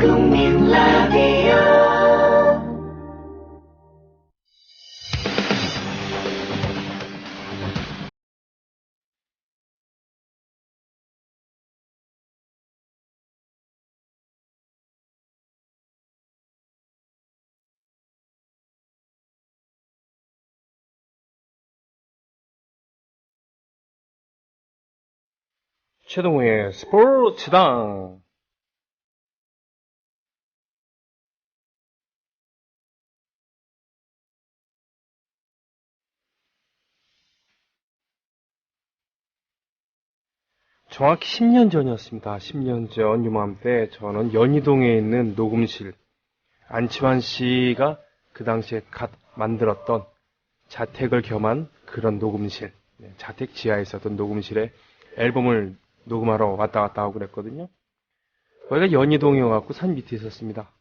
국민 라디오 최동호의 스포츠당. 정확히 10년 전이었습니다. 10년 전 유맘때 저는 연희동에 있는 녹음실, 안치환 씨가 그 당시에 갓 만들었던 자택을 겸한 그런 녹음실, 자택 지하에 있었던 녹음실에 앨범을 녹음하러 왔다 갔다 하고 그랬거든요. 거기가 연희동이어갖고 산 밑에 있었습니다.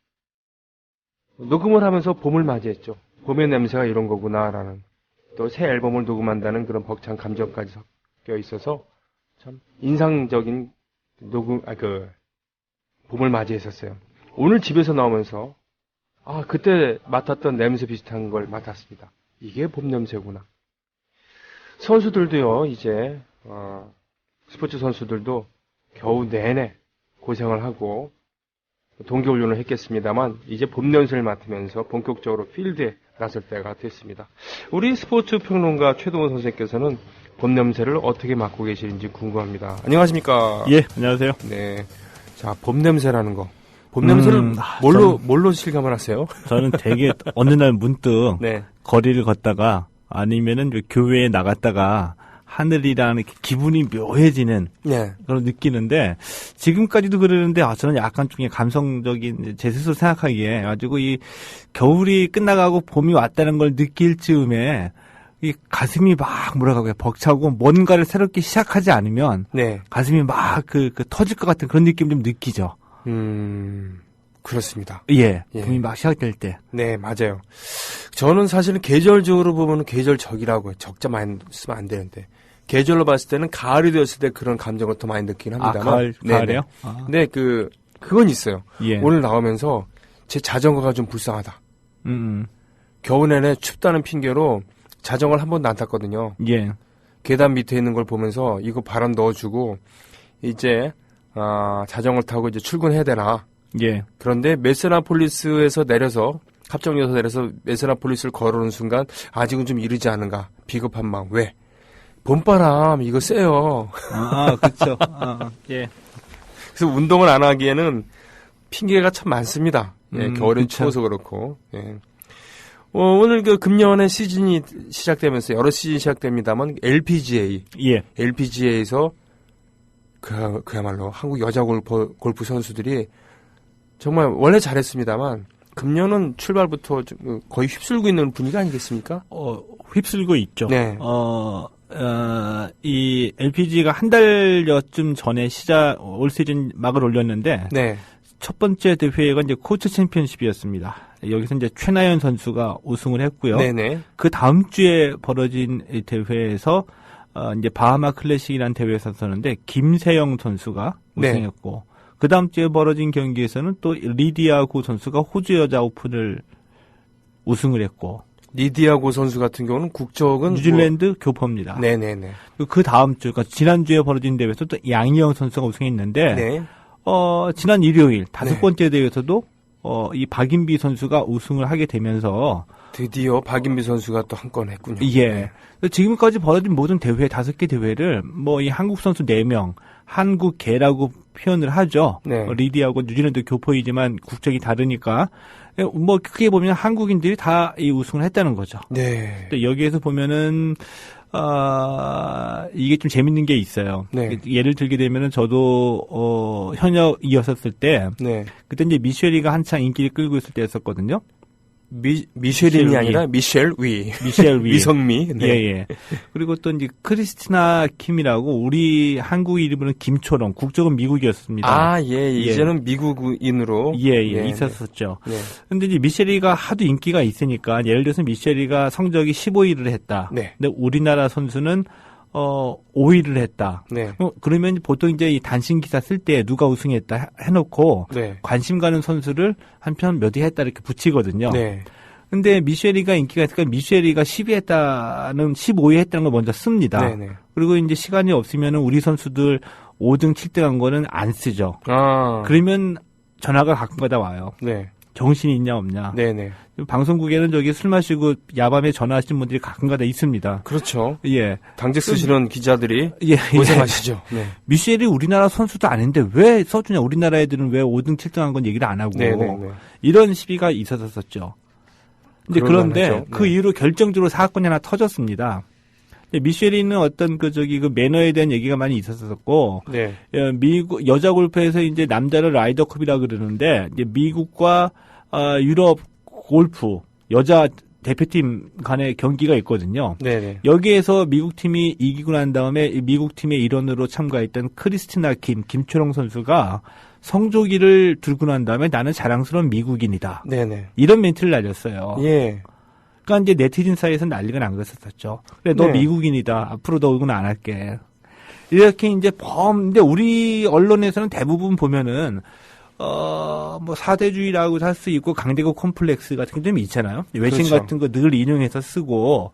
녹음을 하면서 봄을 맞이했죠. 봄의 냄새가 이런 거구나라는, 또 새 앨범을 녹음한다는 그런 벅찬 감정까지 섞여 있어서 참 인상적인 봄을 맞이했었어요. 오늘 집에서 나오면서 그때 맡았던 냄새 비슷한 걸 맡았습니다. 이게 봄 냄새구나. 선수들도요, 이제 스포츠 선수들도 겨우 내내 고생을 하고 동계훈련을 했겠습니다만 이제 봄 냄새를 맡으면서 본격적으로 필드에 나설 때가 됐습니다. 우리 스포츠 평론가 최동원 선생님께서는 봄 냄새를 어떻게 맡고 계시는지 궁금합니다. 안녕하십니까? 예, 안녕하세요. 네. 자, 봄 냄새라는 거. 봄 냄새를 뭘로 실감을 하세요? 저는 되게 어느 날 문득 네. 거리를 걷다가 아니면은 교회에 나갔다가 하늘이랑 기분이 묘해지는 그런 느끼는데 지금까지도 그러는데 저는 약간 좀 감성적인 제 스스로 생각하기에 가지고 이 겨울이 끝나가고 봄이 왔다는 걸 느낄 즈음에 이 가슴이 막 벅차고 뭔가를 새롭게 시작하지 않으면 가슴이 막 터질 것 같은 그런 느낌 좀 느끼죠. 그렇습니다. 예. 봄이 막 시작될 때. 네, 맞아요. 저는 사실은 계절적으로 보면 계절적이라고요. 적자 많이 쓰면 안 되는데. 계절로 봤을 때는 가을이 되었을 때 그런 감정을 더 많이 느끼긴 합니다만. 가을이요? 근데 그건 있어요. 예. 오늘 나오면서 제 자전거가 좀 불쌍하다. 겨우 내내 춥다는 핑계로 자전거를 한 번도 안 탔거든요. 예. 계단 밑에 있는 걸 보면서 이거 바람 넣어주고 이제 자전거를 타고 이제 출근해야 되나. 예. 그런데 메스나폴리스에서 내려서 합정역에서 내려서 메스나폴리스를 걸어오는 순간 아직은 좀 이르지 않은가. 비겁한 마음. 왜? 봄바람 이거 세요. 그렇죠. 예. 그래서 운동을 안 하기에는 핑계가 참 많습니다. 예, 겨울엔 그쵸. 추워서 그렇고. 예. 오늘 금년에 시즌이 시작되면서 여러 시즌이 시작됩니다만 LPGA. 예. LPGA에서 그야말로 한국 여자 골프 선수들이 정말 원래 잘했습니다만 금년은 출발부터 거의 휩쓸고 있는 분위기 아니겠습니까? 휩쓸고 있죠. 네. 이 LPG가 한 달여쯤 전에 올 시즌 막을 올렸는데 네. 첫 번째 대회가 이제 코츠 챔피언십이었습니다. 여기서 이제 최나연 선수가 우승을 했고요. 네네. 그 다음 주에 벌어진 이 대회에서 이제 바하마 클래식이라는 대회에서 서는데 김세영 선수가 우승했고 그 다음 주에 벌어진 경기에서는 또 리디아 고 선수가 호주 여자 오픈을 우승을 했고 리디아 고 선수 같은 경우는 국적은 뉴질랜드 교포입니다. 네네네. 그 다음 주, 그러니까 지난주에 벌어진 대회에서 또 양희영 선수가 우승했는데 네. 지난 일요일 다섯 번째 대회에서도 이 박인비 선수가 우승을 하게 되면서 드디어 박인비 선수가 또 한 건 했군요. 예. 지금까지 벌어진 모든 대회 5개 대회를 이 한국 선수 4명, 한국계라고 표현을 하죠. 네. 리디하고 뉴질랜드 교포이지만 국적이 다르니까 크게 보면 한국인들이 다 이 우승을 했다는 거죠. 네. 여기에서 보면은 이게 좀 재밌는 게 있어요. 네. 예를 들게 되면은 저도 현역이었을 때 그때 이제 미셸이가 한창 인기를 끌고 있을 때였었거든요. 미셸이 아니라 미셸 위. 위성미. 네. 예. 그리고 또 이제 크리스티나 킴이라고 우리 한국 이름으로는 김초롱, 국적은 미국이었습니다. 이제는 미국인으로. 있었었죠. 근데 이제 미셸이가 하도 인기가 있으니까 예를 들어서 미셸이가 성적이 15위를 했다. 네. 근데 우리나라 선수는 오위를 했다. 네. 그러면 보통 이제 이 단신 기사 쓸 때 누가 우승했다 해놓고 네. 관심 가는 선수를 한편 몇 위 했다 이렇게 붙이거든요. 네. 근데 미쉐리가 인기가 있으니까 미쉐리가 10위 했다는 15위 했다는 걸 먼저 씁니다. 네네. 그리고 이제 시간이 없으면 우리 선수들 5등, 7등 한 거는 안 쓰죠. 그러면 전화가 가끔가다 와요. 네. 정신이 있냐 없냐. 네네. 방송국에는 저기 술 마시고 야밤에 전화하시는 분들이 가끔가다 있습니다. 그렇죠. 예. 당직 쓰시는 기자들이 예, 고생하시죠. 네. 미셸이 우리나라 선수도 아닌데 왜 써주냐. 우리나라 애들은 왜 5등, 7등 한 건 얘기를 안 하고. 네네네. 이런 시비가 있었었죠. 이제 그런데 그 이후로 결정적으로 사건이 하나 터졌습니다. 미쉐리는 어떤 그 매너에 대한 얘기가 많이 있었었고, 네. 미국 여자 골프에서 이제 남자를 라이더컵이라 그러는데 이제 미국과 유럽 골프 여자 대표팀 간의 경기가 있거든요. 네네. 여기에서 미국 팀이 이기고 난 다음에 미국 팀의 일원으로 참가했던 크리스티나 김초롱 선수가 성조기를 들고 난 다음에 나는 자랑스러운 미국인이다. 네네. 이런 멘트를 날렸어요. 예. 그러니까 이제 네티즌 사이에서 난리가 난 것었었죠. 그래, 너 미국인이다. 앞으로 너 이건 안 할게. 이렇게 이제 근데 우리 언론에서는 대부분 보면은, 뭐 사대주의라고 할 수 있고 강대국 콤플렉스 같은 게 좀 있잖아요. 외신 그렇죠. 같은 거 늘 인용해서 쓰고,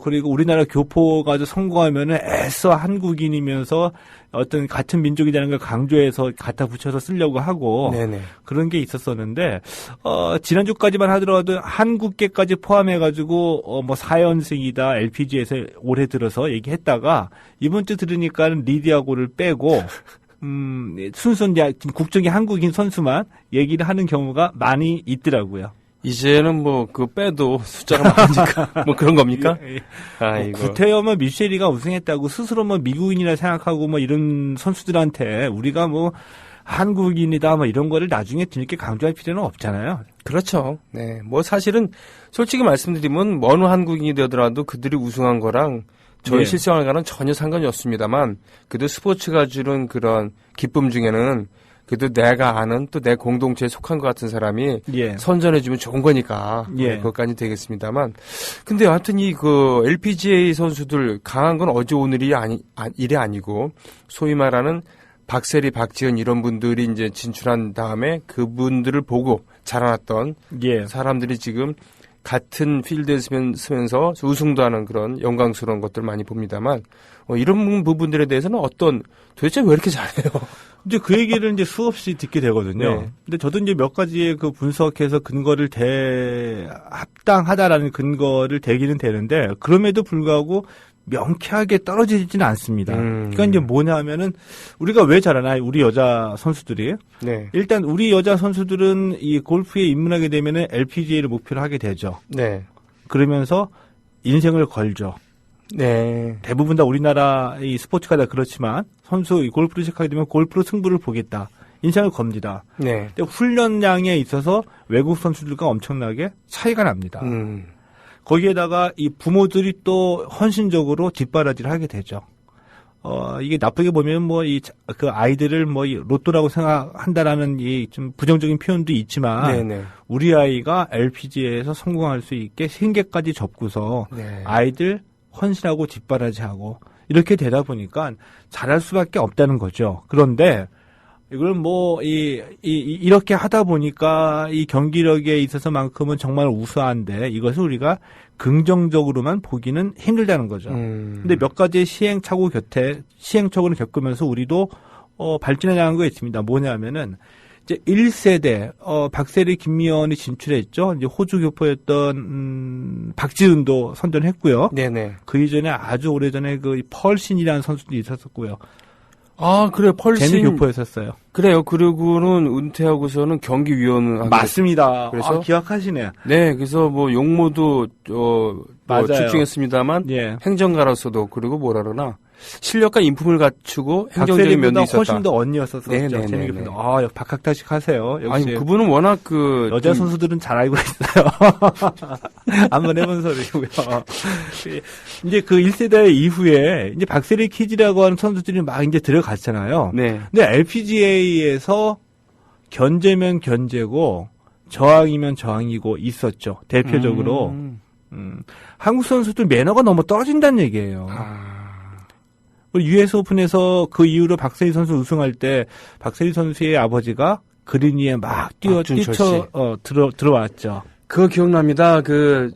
그리고 우리나라 교포가 성공하면은 애써 한국인이면서 어떤 같은 민족이라는 걸 강조해서 갖다 붙여서 쓰려고 하고 네네. 그런 게 있었었는데 지난주까지만 하더라도 한국계까지 포함해가지고 뭐 4연승이다 LPGA에서 올해 들어서 얘기했다가 이번 주 들으니까 리디아고를 빼고 순수 이제 국적이 한국인 선수만 얘기를 하는 경우가 많이 있더라고요. 이제는 뭐 그 빼도 숫자가 많으니까 뭐 그런 겁니까? 아이고. 구태여만 미쉐리가 우승했다고 스스로 뭐 미국인이라 생각하고 뭐 이런 선수들한테 우리가 뭐 한국인이다 뭐 이런 거를 나중에 뒤늦게 강조할 필요는 없잖아요. 그렇죠. 네. 뭐 사실은 솔직히 말씀드리면 어느 한국인이 되더라도 그들이 우승한 거랑 저희 실생활과는 전혀 상관이 없습니다만 그래도 스포츠가 주는 그런 기쁨 중에는 그래도 내가 아는 또 내 공동체에 속한 것 같은 사람이 선전해주면 좋은 거니까 그것까지 되겠습니다만 근데 하여튼 이 그 LPGA 선수들 강한 건 어제 오늘이 일이 아니고 소위 말하는 박세리, 박지은 이런 분들이 이제 진출한 다음에 그분들을 보고 자라났던 사람들이 지금 같은 필드에 쓰면서 우승도 하는 그런 영광스러운 것들 많이 봅니다만 이런 부분들에 대해서는 도대체 왜 이렇게 잘해요? 이제 그 얘기를 이제 수없이 듣게 되거든요. 근데 저도 이제 몇 가지의 그 분석해서 근거를 합당하다라는 근거를 대기는 되는데 그럼에도 불구하고 명쾌하게 떨어지지는 않습니다. 그러니까 이제 뭐냐 하면은 우리가 왜 잘하나 우리 여자 선수들이 일단 우리 여자 선수들은 이 골프에 입문하게 되면은 LPGA를 목표로 하게 되죠. 그러면서 인생을 걸죠. 대부분 다 우리나라 이 스포츠가 다 그렇지만 골프를 시작하게 되면 골프로 승부를 보겠다. 인생을 겁니다. 근데 훈련량에 있어서 외국 선수들과 엄청나게 차이가 납니다. 거기에다가 이 부모들이 또 헌신적으로 뒷바라지를 하게 되죠. 이게 나쁘게 보면 그 아이들을 로또라고 생각한다라는 이 좀 부정적인 표현도 있지만 우리 아이가 LPGA에서 성공할 수 있게 생계까지 접고서 아이들 헌신하고 뒷바라지하고 이렇게 되다 보니까 잘할 수밖에 없다는 거죠. 그런데 이걸 이렇게 하다 보니까 이 경기력에 있어서만큼은 정말 우수한데 이것을 우리가 긍정적으로만 보기는 힘들다는 거죠. 근데 몇 가지의 시행착오를 겪으면서 우리도, 발전해 나간 거 있습니다. 뭐냐면은, 이제 1세대, 박세리, 김미연이 진출했죠. 이제 호주 교포였던, 박지은도 선전했고요. 네네. 그 이전에 아주 오래전에 그 펄신이라는 선수도 있었었고요. 아, 그래요. 펄신. 재미 교포였었어요. 그래요. 그리고는 은퇴하고서는 경기위원. 맞습니다. 그래서 기억하시네. 네. 그래서 용모도, 집중했습니다만. 행정가로서도, 그리고 뭐라 그러나. 실력과 인품을 갖추고 행정적인 면도 있었다. 훨씬 더 언니였었죠. 재미교포. 박학다식 하세요. 역시. 아니, 그분은 워낙 여자 선수들은 잘 알고 있어요. 한번 해본 소리고요. 이제 그 1세대 이후에 이제 박세리 키즈라고 하는 선수들이 막 이제 들어갔잖아요. 근데 LPGA에서 견제면 견제고 저항이면 저항이고 있었죠. 대표적으로. 한국 선수들 매너가 너무 떨어진다는 얘기예요. US 오픈에서 그 이후로 박세리 선수 우승할 때 박세리 선수의 아버지가 그린 위에 막 들어왔죠. 그거 기억납니다. 그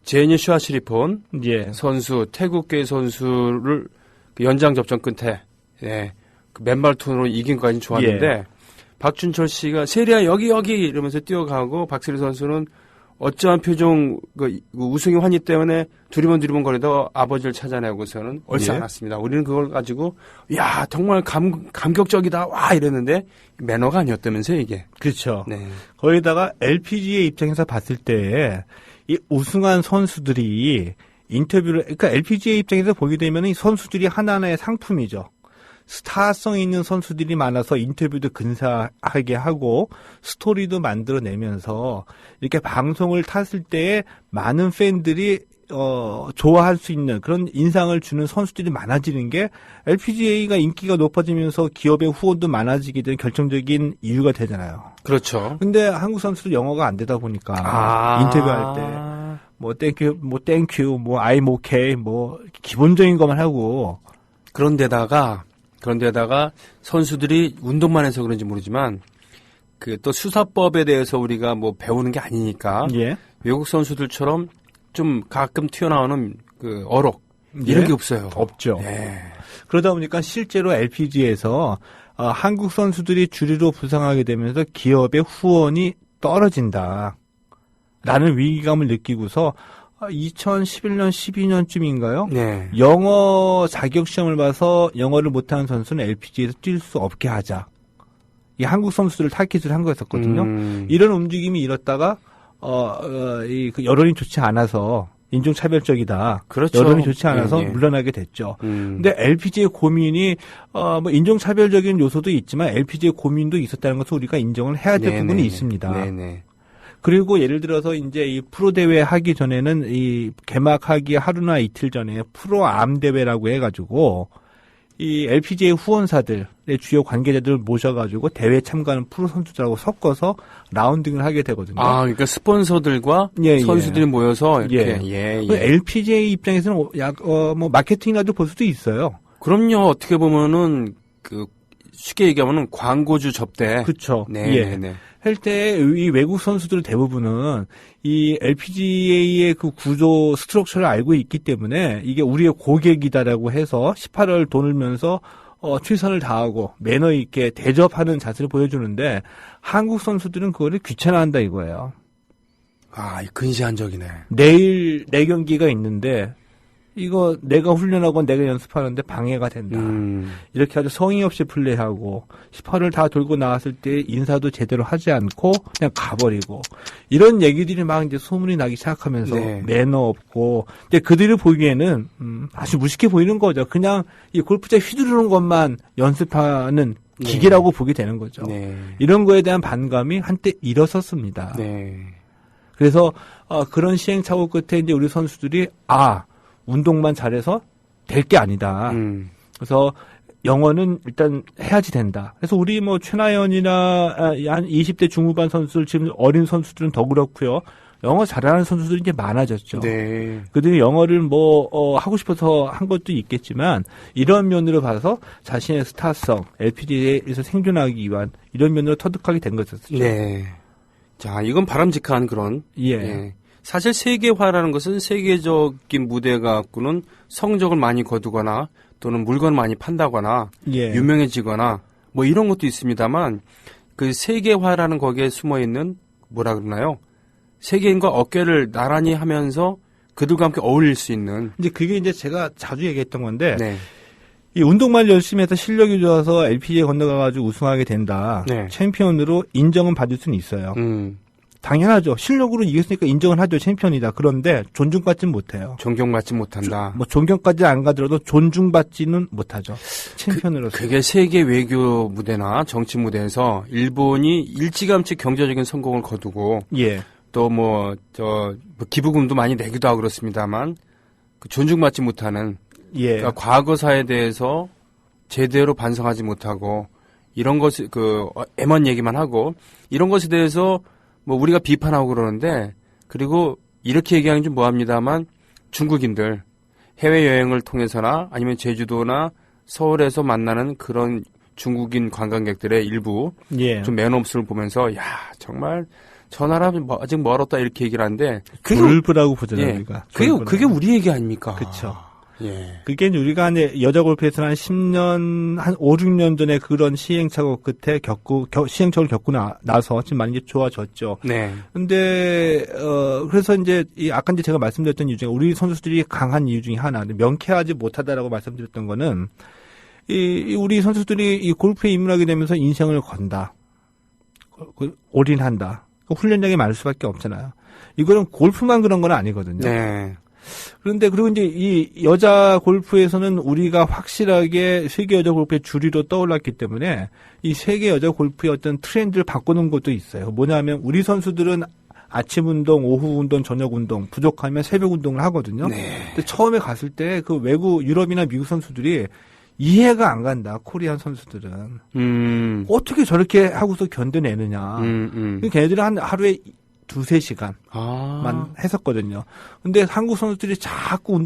제니 슈아시리폰 예. 선수 태국계 선수를 그 연장 접전 끝에 예, 그 맨발 톤으로 이긴 것까지는 좋았는데 예. 박준철 씨가 세리야 여기 이러면서 뛰어가고 박세리 선수는 어쩌한 표정 그 우승의 환희 때문에 두리번 거리다 아버지를 찾아내고서는 옳지 예. 않았습니다. 우리는 그걸 가지고 야 정말 감격적이다 와 이랬는데 매너가 아니었다면서요 이게. 그렇죠. 네. 거기다가 LPGA 입장에서 봤을 때 이 우승한 선수들이 인터뷰를 그러니까 LPGA 입장에서 보게 되면 이 선수들이 하나하나의 상품이죠. 스타성 있는 선수들이 많아서 인터뷰도 근사하게 하고 스토리도 만들어내면서 이렇게 방송을 탔을 때 많은 팬들이 좋아할 수 있는 그런 인상을 주는 선수들이 많아지는 게 LPGA가 인기가 높아지면서 기업의 후원도 많아지게 된 결정적인 이유가 되잖아요. 그렇죠. 근데 한국 선수들 영어가 안 되다 보니까 인터뷰할 때 뭐 땡큐, 뭐 I'm okay, 뭐 기본적인 것만 하고 그런데다가 선수들이 운동만 해서 그런지 모르지만 그 또 수사법에 대해서 우리가 뭐 배우는 게 아니니까 예. 외국 선수들처럼 좀 가끔 튀어나오는 그 어록 이런 예? 게 없어요. 없죠. 예. 그러다 보니까 실제로 LPGA에서 한국 선수들이 주류로 부상하게 되면서 기업의 후원이 떨어진다. 라는 위기감을 느끼고서 2011년, 12년쯤인가요? 네. 영어 자격시험을 봐서 영어를 못하는 선수는 LPGA에서 뛸 수 없게 하자. 이 한국 선수들을 타깃을 한 거였었거든요. 이런 움직임이 일었다가 그 여론이 좋지 않아서 인종차별적이다. 그렇죠. 여론이 좋지 않아서 예, 예. 물러나게 됐죠. 근데 LPGA 고민이 뭐 인종차별적인 요소도 있지만 LPGA 고민도 있었다는 것을 우리가 인정을 해야 될 부분이 있습니다. 네네. 그리고 예를 들어서 이제 이 프로 대회 하기 전에는 이 개막하기 하루나 이틀 전에 프로 암 대회라고 해가지고 이 LPGA 후원사들의 주요 관계자들을 모셔가지고 대회 참가하는 프로 선수들하고 섞어서 라운딩을 하게 되거든요. 아, 그러니까 스폰서들과 예, 선수들이 예. 모여서 이렇게 LPGA 입장에서는 뭐 마케팅이라도 볼 수도 있어요. 그럼요. 어떻게 보면은 그 쉽게 얘기하면은 광고주 접대. 그렇죠. 네, 예. 네. 할 때 이 외국 선수들 대부분은 이 LPGA의 그 구조 스트럭처를 알고 있기 때문에 이게 우리의 고객이다라고 해서 18월 돈을 면서 최선을 다하고 매너 있게 대접하는 자세를 보여주는데 한국 선수들은 그거를 귀찮아한다 이거예요. 아, 근시안적이네. 내일 내 경기가 있는데 이거 내가 훈련하고 내가 연습하는데 방해가 된다. 이렇게 아주 성의 없이 플레이하고 18을 다 돌고 나왔을 때 인사도 제대로 하지 않고 그냥 가버리고 이런 얘기들이 막 이제 소문이 나기 시작하면서 네. 매너 없고 근데 그들을 보기에는 아주 무식해 보이는 거죠. 그냥 이 골프장 휘두르는 것만 연습하는 기계라고 보게 되는 거죠. 네. 이런 거에 대한 반감이 한때 일었었습니다. 네. 그래서 그런 시행착오 끝에 이제 우리 선수들이 운동만 잘해서 될 게 아니다. 그래서 영어는 일단 해야지 된다. 그래서 우리 뭐 최나연이나 한 20대 중후반 선수들 지금 어린 선수들은 더 그렇고요. 영어 잘하는 선수들이 이제 많아졌죠. 네. 그들이 영어를 하고 싶어서 한 것도 있겠지만 이런 면으로 봐서 자신의 스타성, LPGA에서 생존하기 위한 이런 면으로 터득하게 된 것이었죠. 네. 자, 이건 바람직한 그런. 예. 사실 세계화라는 것은 세계적인 무대 갖고는 성적을 많이 거두거나 또는 물건을 많이 판다거나 유명해지거나 뭐 이런 것도 있습니다만 그 세계화라는 거기에 숨어 있는 뭐라 그러나요? 세계인과 어깨를 나란히 하면서 그들과 함께 어울릴 수 있는. 이제 그게 이제 제가 자주 얘기했던 건데 이 운동만 열심히 해서 실력이 좋아서 LPGA에 건너가가지고 우승하게 된다. 챔피언으로 인정은 받을 수는 있어요. 당연하죠. 실력으로 이겼으니까 인정은 하죠. 챔피언이다. 그런데 존중받지는 못해요. 존경받지 못한다. 뭐 존경까지 안 가더라도 존중받지는 못하죠. 챔피언으로서. 그게 세계 외교 무대나 정치 무대에서 일본이 일찌감치 경제적인 성공을 거두고 또 기부금도 많이 내기도 하고 그렇습니다만 그 존중받지 못하는 그러니까 과거사에 대해서 제대로 반성하지 못하고 이런 것을 애먼 얘기만 하고 이런 것에 대해서 뭐 우리가 비판하고 그러는데 그리고 이렇게 얘기하는 좀 뭐합니다만 중국인들 해외여행을 통해서나 아니면 제주도나 서울에서 만나는 그런 중국인 관광객들의 일부 예. 좀 맨없음을 보면서 야 정말 저 나라 아직 멀었다 이렇게 얘기를 하는데 골프라고 보잖아요. 예, 우리가. 그게 우리 얘기 아닙니까? 그렇죠. 예. 그게 우리가 여자 골프에서는 한 10년, 한 5, 6년 전에 그런 시행착오 끝에 시행착오를 겪고 나서 지금 많이 좋아졌죠. 네. 근데, 그래서 아까 제가 말씀드렸던 이유 중에 우리 선수들이 강한 이유 중에 하나, 명쾌하지 못하다라고 말씀드렸던 거는, 우리 선수들이 이 골프에 입문하게 되면서 인생을 건다. 올인한다. 훈련량이 많을 수밖에 없잖아요. 이거는 골프만 그런 건 아니거든요. 네. 그런데 그리고 이 여자 골프에서는 우리가 확실하게 세계 여자 골프의 주류로 떠올랐기 때문에 이 세계 여자 골프의 어떤 트렌드를 바꾸는 것도 있어요. 뭐냐면 우리 선수들은 아침 운동, 오후 운동, 저녁 운동 부족하면 새벽 운동을 하거든요. 네. 근데 처음에 갔을 때 그 외국 유럽이나 미국 선수들이 이해가 안 간다. 코리안 선수들은 어떻게 저렇게 하고서 견뎌내느냐. 걔네들은 하루에 2-3시간만 했었거든요. 근데 한국 선수들이 자꾸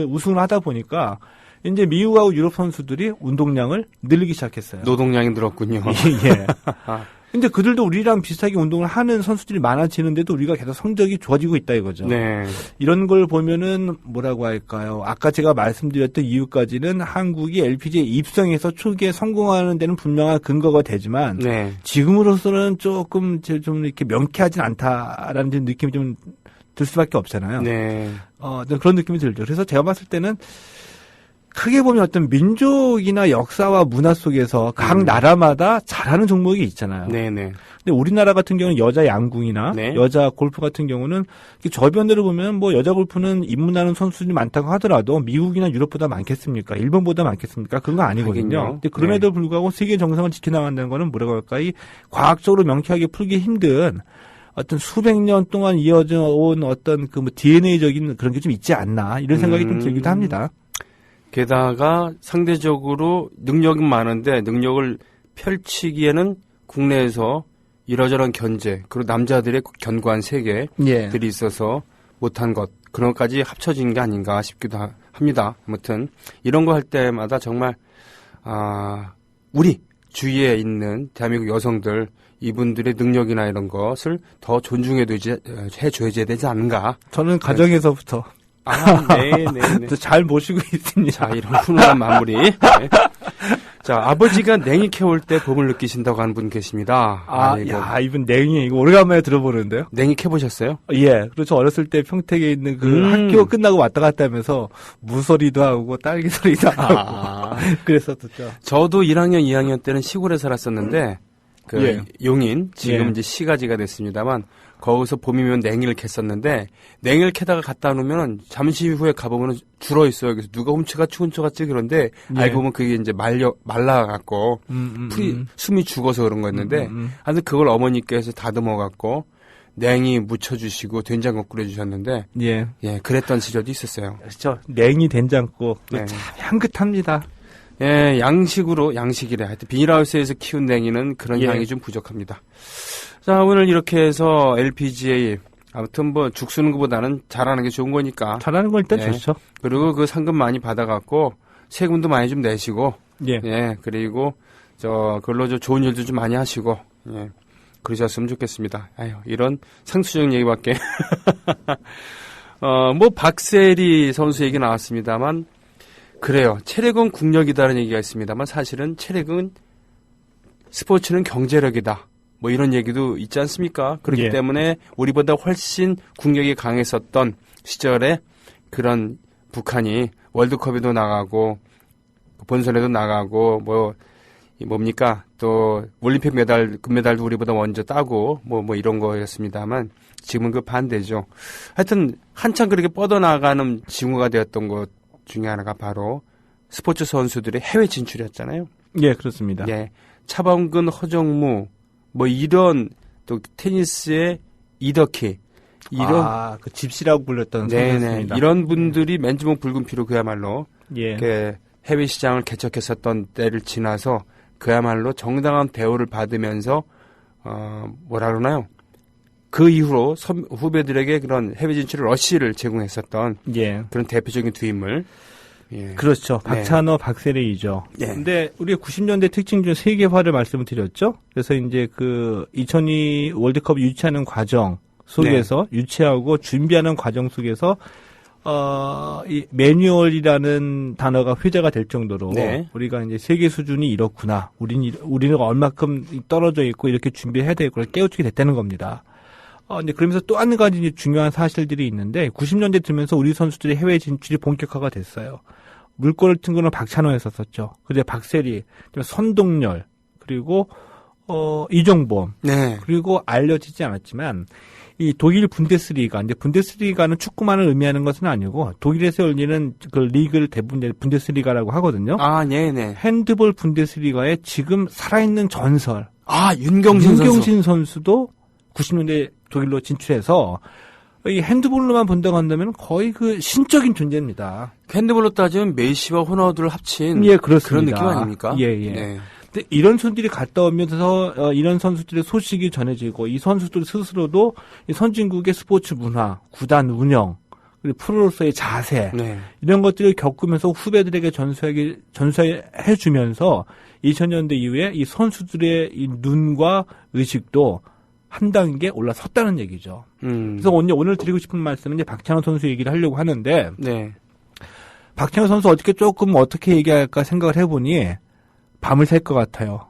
우승을 하다 보니까 이제 미국하고 유럽 선수들이 운동량을 늘리기 시작했어요. 노동량이 늘었군요. 예. 근데 그들도 우리랑 비슷하게 운동을 하는 선수들이 많아지는데도 우리가 계속 성적이 좋아지고 있다 이거죠. 네. 이런 걸 보면은 뭐라고 할까요? 아까 제가 말씀드렸던 이유까지는 한국이 LPGA에 입성해서 초기에 성공하는 데는 분명한 근거가 되지만 네. 지금으로서는 조금 좀 이렇게 명쾌하진 않다라는 느낌이 좀 들 수밖에 없잖아요. 네. 그런 느낌이 들죠. 그래서 제가 봤을 때는 크게 보면 어떤 민족이나 역사와 문화 속에서 각 나라마다 잘하는 종목이 있잖아요. 네네. 근데 우리나라 같은 경우는 여자 양궁이나 네. 여자 골프 같은 경우는 저변대로 보면 뭐 여자 골프는 입문하는 선수들이 많다고 하더라도 미국이나 유럽보다 많겠습니까? 일본보다 많겠습니까? 그런 거 아니거든요. 하긴요. 근데 그럼에도 네. 불구하고 세계 정상을 지켜나간다는 거는 뭐라고 할까? 이 과학적으로 명쾌하게 풀기 힘든 어떤 수백 년 동안 이어져 온 어떤 그 뭐 DNA적인 그런 게 좀 있지 않나 이런 생각이 좀 들기도 합니다. 게다가 상대적으로 능력은 많은데 능력을 펼치기에는 국내에서 이러저런 견제 그리고 남자들의 견고한 세계들이 있어서 못한 것 그런 것까지 합쳐진 게 아닌가 싶기도 합니다. 아무튼 이런 거 할 때마다 정말 우리 주위에 있는 대한민국 여성들 이분들의 능력이나 이런 것을 더 해줘야 되지 않은가. 저는 가정에서부터 네네네. 잘 모시고 있습니다. 자, 이런 훈훈한 마무리. 네. 자, 아버지가 냉이 캐올 때 봄을 느끼신다고 하는 분 계십니다. 이분 냉이 이거 오래간만에 들어보는데요. 냉이 캐보셨어요? 예. 그렇죠. 어렸을 때 평택에 있는 그 학교 끝나고 왔다 갔다 하면서 무소리도 하고 딸기 소리도 하고 그랬었죠. 저도 1학년, 2학년 때는 시골에 살았었는데 용인 지금 이제 시가지가 됐습니다만 거기서 봄이면 냉이를 캤었는데 냉이를 캐다가 갖다 놓으면 잠시 후에 가보면 줄어 있어요. 그래서 누가 훔쳐가 훔쳐갔지 그런데 알고 보면 그게 이제 말라갖고 숨이 죽어서 그런 거였는데 하여튼 그걸 어머니께서 다듬어 갖고 냉이 묻혀주시고 된장국 끓여주셨는데 그랬던 시절도 있었어요. 그렇죠. 냉이 된장국 네. 참 향긋합니다. 예, 양식이래. 하여튼 비닐하우스에서 키운 냉이는 그런 향이 좀 부족합니다. 자, 오늘 이렇게 해서 LPGA 아무튼 뭐 죽 쓰는 것보다는 잘하는 게 좋은 거니까. 잘하는 건 일단 좋죠. 그리고 그 상금 많이 받아갖고 세금도 많이 좀 내시고. 그리고 그걸로 좋은 일도 좀 많이 하시고. 그러셨으면 좋겠습니다. 아유, 이런 상투적인 얘기밖에. 뭐 박세리 선수 얘기 나왔습니다만. 그래요. 체력은 국력이다라는 얘기가 있습니다만 사실은 체력은 스포츠는 경제력이다. 뭐 이런 얘기도 있지 않습니까? 그렇기 때문에 우리보다 훨씬 국력이 강했었던 시절에 그런 북한이 월드컵에도 나가고 본선에도 나가고 뭡니까? 또 올림픽 금메달도 우리보다 먼저 따고 뭐 이런 거였습니다만 지금은 그 반대죠. 하여튼 한참 그렇게 뻗어나가는 징후가 되었던 것 중에 하나가 바로 스포츠 선수들의 해외 진출이었잖아요. 예, 그렇습니다. 차범근, 허정무 뭐 이런 또 테니스의 이덕희 이런 그 집시라고 불렸던 선수였습니다. 이런 분들이 맨주먹 붉은 피로 그야말로 해외 시장을 개척했었던 때를 지나서 그야말로 정당한 대우를 받으면서 뭐라 그러나요? 그 이후로 후배들에게 그런 해외 진출을 러시를 제공했었던 그런 대표적인 두 인물. 예. 그렇죠. 박찬호, 박세레이죠. 예. 근데 우리가 90년대 특징 중 세계화를 말씀을 드렸죠. 그래서 이제 그 2002 월드컵 유치하는 과정 속에서 유치하고 준비하는 과정 속에서 이 매뉴얼이라는 단어가 회자가 될 정도로 우리가 이제 세계 수준이 이렇구나. 우리는 얼마큼 떨어져 있고 이렇게 준비해야 될 걸 깨우치게 됐다는 겁니다. 이제 그러면서 또 한 가지 이제 중요한 사실들이 있는데 90년대 들면서 우리 선수들의 해외 진출이 본격화가 됐어요. 물꼬를 튼 거는 박찬호 했었었죠. 그리고 박세리, 선동열, 그리고 이종범, 그리고 알려지지 않았지만 이 독일 분데스리가, 이제 분데스리가는 축구만을 의미하는 것은 아니고 독일에서 열리는 그 리그를 대부분 분데스리가라고 하거든요. 아, 네네. 핸드볼 분데스리가의 지금 살아있는 전설. 아, 윤경신 선수도 90년대 독일로 진출해서 이 핸드볼로만 본다고 한다면 거의 그 신적인 존재입니다. 핸드볼로 따지면 메시와 호나우두를 합친 그렇습니다. 그런 느낌 아닙니까? 예. 네. 근데 이런 선수들이 갔다 오면서 이런 선수들의 소식이 전해지고 이 선수들 스스로도 이 선진국의 스포츠 문화, 구단 운영, 그리고 프로로서의 자세 이런 것들을 겪으면서 후배들에게 전수해 주면서 2000년대 이후에 이 선수들의 이 눈과 의식도 한 단계 올라섰다는 얘기죠. 그래서 오늘 드리고 싶은 말씀은 이제 박찬호 선수 얘기를 하려고 하는데, 박찬호 선수 어떻게 얘기할까 생각을 해보니 밤을 샐 것 같아요.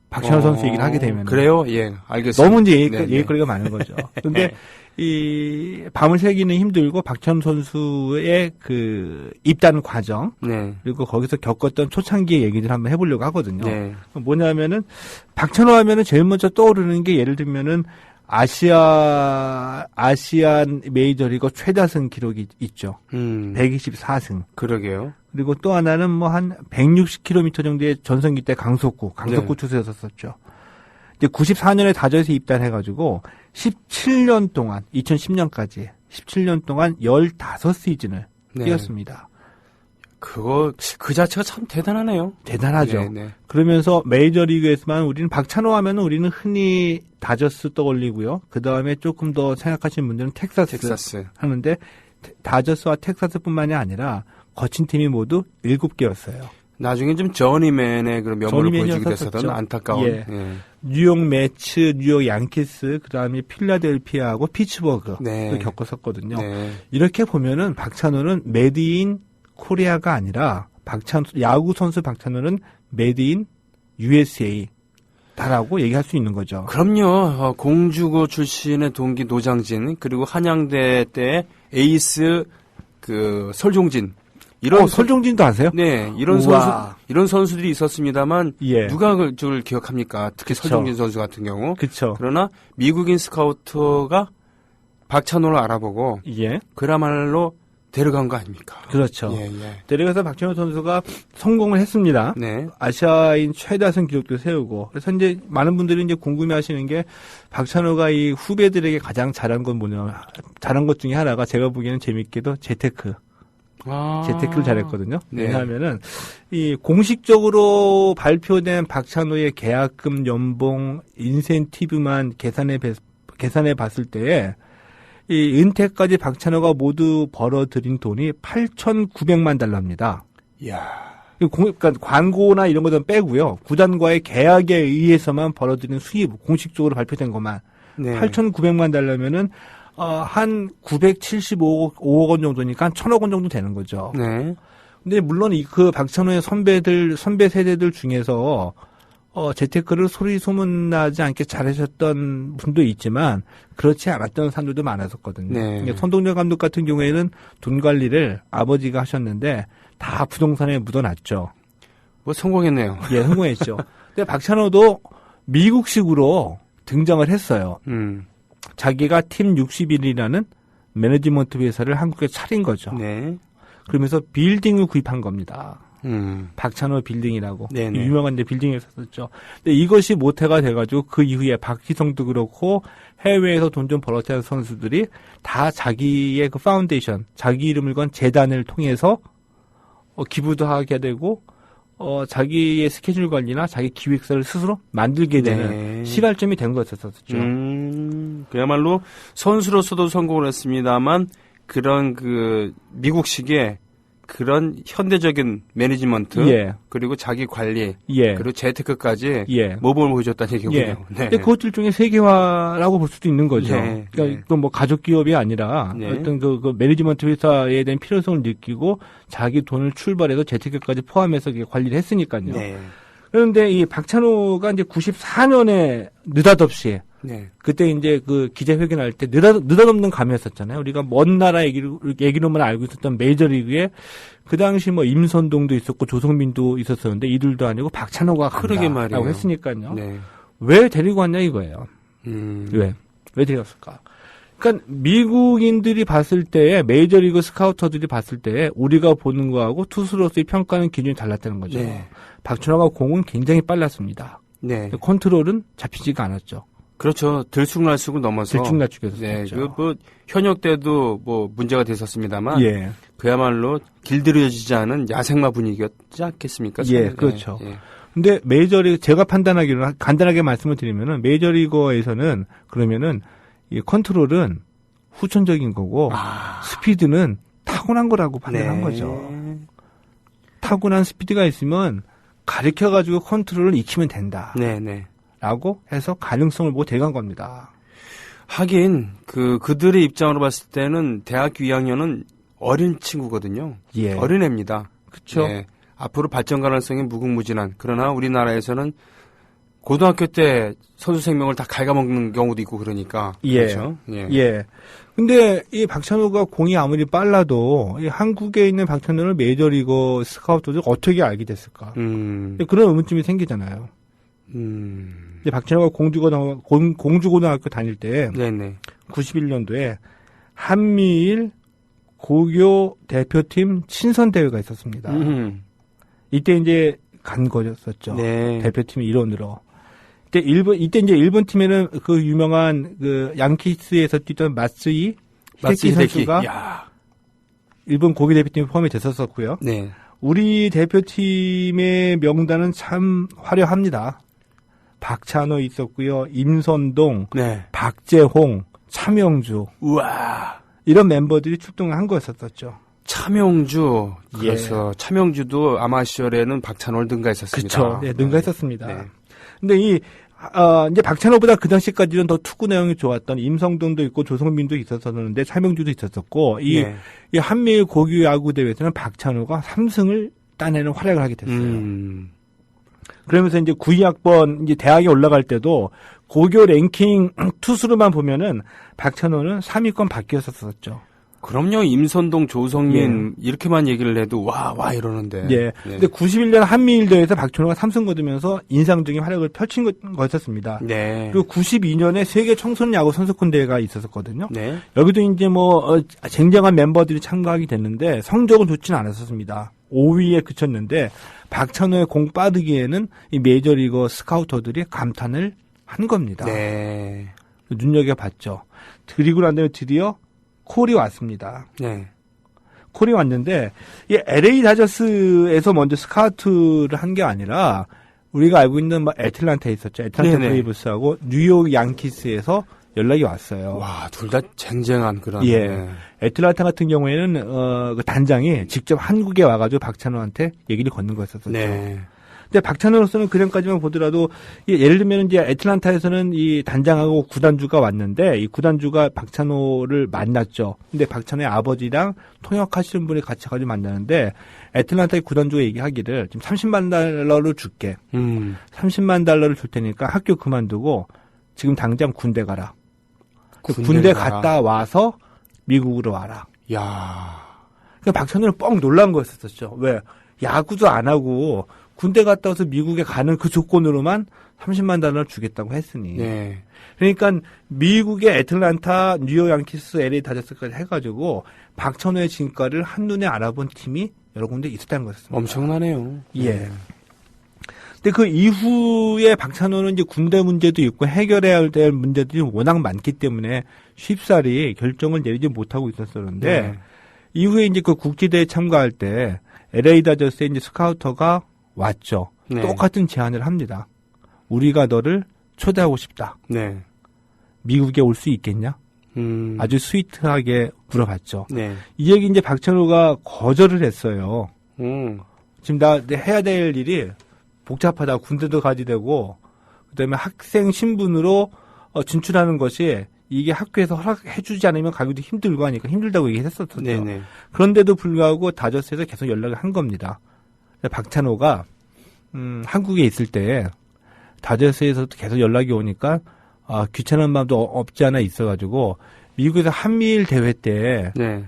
박찬호 선수 얘기를 하게 되면. 그래요? 예, 알겠습니다. 너무 이제 얘기거리가 많은 거죠. 근데 이 밤을 새기는 힘들고 박찬호 선수의 그 입단 과정 그리고 거기서 겪었던 초창기의 얘기를 한번 해보려고 하거든요. 뭐냐면은 박찬호 하면은 제일 먼저 떠오르는 게 예를 들면은 아시안 메이저리거 최다승 기록이 있죠. 124승. 그러게요. 그리고 또 하나는 뭐 한 160km 정도의 전성기 때 강속구 투수였었죠. 이제 94년에 다저스에 입단해가지고 17년 동안 2010년까지 17년 동안 15시즌을 뛰었습니다. 그 자체가 참 대단하네요. 대단하죠. 그러면서 메이저리그에서만 우리는 박찬호 하면은 우리는 흔히 다저스 떠올리고요. 그 다음에 조금 더 생각하시는 분들은 텍사스 하는데 다저스와 텍사스뿐만이 아니라 거친 팀이 모두 7개였어요. 나중에 좀 저니맨의 그런 면모를 보여주게 됐었던 안타까운. 뉴욕 매츠, 뉴욕 양키스, 그 다음에 필라델피아하고 피츠버그도 겪었었거든요. 이렇게 보면은 박찬호는 메드인 코리아가 아니라 야구 선수 박찬호는 메드인 USA 다라고 얘기할 수 있는 거죠. 그럼요. 공주고 출신의 동기 노장진 그리고 한양대 때 에이스 그 설종진 설종진도 아세요? 네, 이런 선수들이 있었습니다만 누가 그걸 기억합니까? 특히 설종진 선수 같은 경우. 그러나 미국인 스카우터가 박찬호를 알아보고 그야말로 데려간 거 아닙니까? 그렇죠. 데려가서 박찬호 선수가 성공을 했습니다. 아시아인 최다승 기록도 세우고. 그래서 이제 많은 분들이 이제 궁금해하시는 게 박찬호가 이 후배들에게 가장 잘한 건 잘한 것 중에 하나가 제가 보기에는 재밌게도 재테크를 잘했거든요. 왜냐하면은 이 공식적으로 발표된 박찬호의 계약금, 연봉, 인센티브만 계산해 봤을 때에 이 은퇴까지 박찬호가 모두 벌어들인 돈이 8,900만 달러입니다. 이야. 그러니까 광고나 이런 거 좀 빼고요. 구단과의 계약에 의해서만 벌어들인 수입, 공식적으로 발표된 것만 8,900만 달러면은 한 975억 원 정도니까 1,000억 원 정도 되는 거죠. 근데 물론 그 박찬호의 선배 세대들 중에서 재테크를 소리 소문나지 않게 잘하셨던 분도 있지만 그렇지 않았던 사람들도 많았었거든요. 선동열 감독 같은 경우에는 돈 관리를 아버지가 하셨는데 다 부동산에 묻어놨죠. 뭐 성공했네요. 성공했죠. 근데 박찬호도 미국식으로 등장을 했어요. 자기가 팀 61이라는 매니지먼트 회사를 한국에 차린 거죠. 그러면서 빌딩을 구입한 겁니다. 박찬호 빌딩이라고 유명한 빌딩이었었죠. 근데 이것이 모태가 돼가지고 그 이후에 박희성도 그렇고 해외에서 돈 좀 벌었던 선수들이 다 자기의 그 파운데이션, 자기 이름을 건 재단을 통해서 기부도 하게 되고 자기의 스케줄 관리나 자기 기획서를 스스로 만들게 되는 시발점이 된 거였었죠. 그야말로 선수로서도 성공을 했습니다만 그런 그 미국식의 그런 현대적인 매니지먼트 예. 그리고 자기 관리 예. 그리고 재테크까지 예. 모범을 보여줬다는 얘기군요. 예. 네. 근데 그것 일종의 세계화라고 볼 수도 있는 거죠. 네. 그러니까 이건 뭐 가족 기업이 아니라 네. 어떤 그 매니지먼트 회사에 대한 필요성을 느끼고 자기 돈을 출발해서 재테크까지 포함해서 관리를 했으니까요. 네. 그런데 이 박찬호가 이제 94년에 느닷없이 네. 그때 이제 그 기자회견할 때 느닷없는 감이었었잖아요. 우리가 먼 나라 얘기로만 알고 있었던 메이저리그에 그 당시 뭐 임선동도 있었고 조성민도 있었었는데 이들도 아니고 박찬호가 그러게 간다라고 말이에요. 했으니까요. 네. 왜 데리고 왔냐 이거예요. 왜 데리고 왔을까? 그러니까 미국인들이 봤을 때에 메이저리그 스카우터들이 봤을 때 우리가 보는 거하고 투수로서의 평가는 기준이 달랐다는 거죠. 네. 박찬호가 공은 굉장히 빨랐습니다. 네. 컨트롤은 잡히지가 않았죠. 그렇죠. 들쑥날쑥을 넘어서. 들쭉날쭉해서 네. 었죠 뭐 현역 때도 뭐 문제가 됐었습니다만. 예. 그야말로 길들여지지 않은 야생마 분위기였지 않겠습니까? 예, 그렇죠. 예. 근데 메이저리그 제가 판단하기로는 간단하게 말씀을 드리면은 메이저리거에서는 그러면은 이 컨트롤은 후천적인 거고 스피드는 타고난 거라고 판단한 네. 거죠. 타고난 스피드가 있으면 가르쳐 가지고 컨트롤을 익히면 된다. 네, 네. 라고 해서 가능성을 보고 데려간 겁니다. 하긴 그들의 입장으로 봤을 때는 대학교 2학년은 어린 친구거든요. 예. 어린 애입니다. 그렇죠. 예. 앞으로 발전 가능성이 무궁무진한. 그러나 우리나라에서는 고등학교 때 선수 생명을 다 갉아먹는 경우도 있고 그러니까. 예. 그렇죠. 예. 예. 근데 이 박찬호가 공이 아무리 빨라도 이 한국에 있는 박찬호를 메이저리거 스카우터들 어떻게 알게 됐을까? 그런 의문점이 생기잖아요. 이제 박찬호가 공주고등학교 다닐 때 네네. 91년도에 한미일 고교 대표팀 친선 대회가 있었습니다. 이때 이제 간 거였었죠. 네. 대표팀 일원으로. 이때 이제 일본 팀에는 그 유명한 그 양키스에서 뛰던 마쓰이 히데키 선수가 야. 일본 고교 대표팀에 포함이 됐었었고요. 네. 우리 대표팀의 명단은 참 화려합니다. 박찬호 있었고요. 임선동, 네. 박재홍, 차명주. 우와. 이런 멤버들이 출동을 한 거였었죠. 차명주. 예. 그래서 차명주도 아마 시절에는 박찬호를 능가했었습니다. 그렇죠. 네, 능가했었습니다. 네. 근데 이제 박찬호보다 그 당시까지는 더 투구 내용이 좋았던 임성동도 있고 조성민도 있었었는데 차명주도 있었었고 이 한미일 고교 야구 대회에서는 박찬호가 3승을 따내는 활약을 하게 됐어요. 그러면서 이제 92학번 이제 대학에 올라갈 때도 고교 랭킹 투수로만 보면은 박찬호는 3위권 밖이었었죠. 그럼요. 임선동, 조성민 이렇게만 얘기를 해도 와 이러는데. 예. 네. 근데 91년 한미일 대회에서 박찬호가 3승 거두면서 인상적인 활약을 펼친 거였었습니다. 네. 그리고 92년에 세계 청소년 야구 선수권 대회가 있었었거든요. 네. 여기도 이제 쟁쟁한 멤버들이 참가하게 됐는데 성적은 좋지는 않았었습니다. 5위에 그쳤는데 박찬호의 공 빠르기에는 이 메이저리거 스카우터들이 감탄을 한 겁니다. 네. 눈여겨봤죠. 그리고 난 다음에 드디어 콜이 왔습니다. 네. 콜이 왔는데 이 LA 다저스에서 먼저 스카우트를 한 게 아니라 우리가 알고 있는 애틀란타에 있었죠. 애틀란타 브레이브스하고 뉴욕 양키스에서 연락이 왔어요. 와, 둘 다 쟁쟁한 그런. 예. 네. 애틀란타 같은 경우에는 그 단장이 직접 한국에 와가지고 박찬호한테 얘기를 건는 거였었죠. 네. 근데 박찬호로서는 그전까지만 보더라도 예를 들면 이제 애틀란타에서는 이 단장하고 구단주가 왔는데 이 구단주가 박찬호를 만났죠. 근데 박찬호의 아버지랑 통역하시는 분이 같이 가지고 만나는데 애틀란타의 구단주가 얘기하기를 지금 $30만 줄게. 30만 달러를 줄 테니까 학교 그만두고 지금 당장 군대 가라. 군대 갔다 와서 미국으로 와라. 야. 그러니까 박찬호는 뻥 놀란 거였었죠. 왜? 야구도 안 하고 군대 갔다 와서 미국에 가는 그 조건으로만 30만 달러를 주겠다고 했으니. 네. 그러니까 미국의 애틀란타, 뉴욕 양키스, LA 다저스까지 해가지고 박찬호의 진가를 한눈에 알아본 팀이 여러 군데 있었다는 거였습니다. 엄청나네요. 예. 근데 그 이후에 박찬호는 이제 군대 문제도 있고 해결해야 될 문제들이 워낙 많기 때문에 쉽사리 결정을 내리지 못하고 있었었는데 네. 이후에 이제 그 국지대에 참가할 때 LA 다저스의 이제 스카우터가 왔죠. 네. 똑같은 제안을 합니다. 우리가 너를 초대하고 싶다. 네. 미국에 올 수 있겠냐? 아주 스위트하게 물어봤죠. 네. 이 얘기 이제 박찬호가 거절을 했어요. 지금 나 해야 될 일이 복잡하다. 군대도 가지 되고 그다음에 학생 신분으로 진출하는 것이 이게 학교에서 허락해주지 않으면 가기도 힘들고 하니까 힘들다고 얘기했었죠. 네네. 그런데도 불구하고 다저스에서 계속 연락을 한 겁니다. 박찬호가 한국에 있을 때 다저스에서 계속 연락이 오니까 귀찮은 마음도 없지 않아 있어가지고 미국에서 한미일 대회 때 네.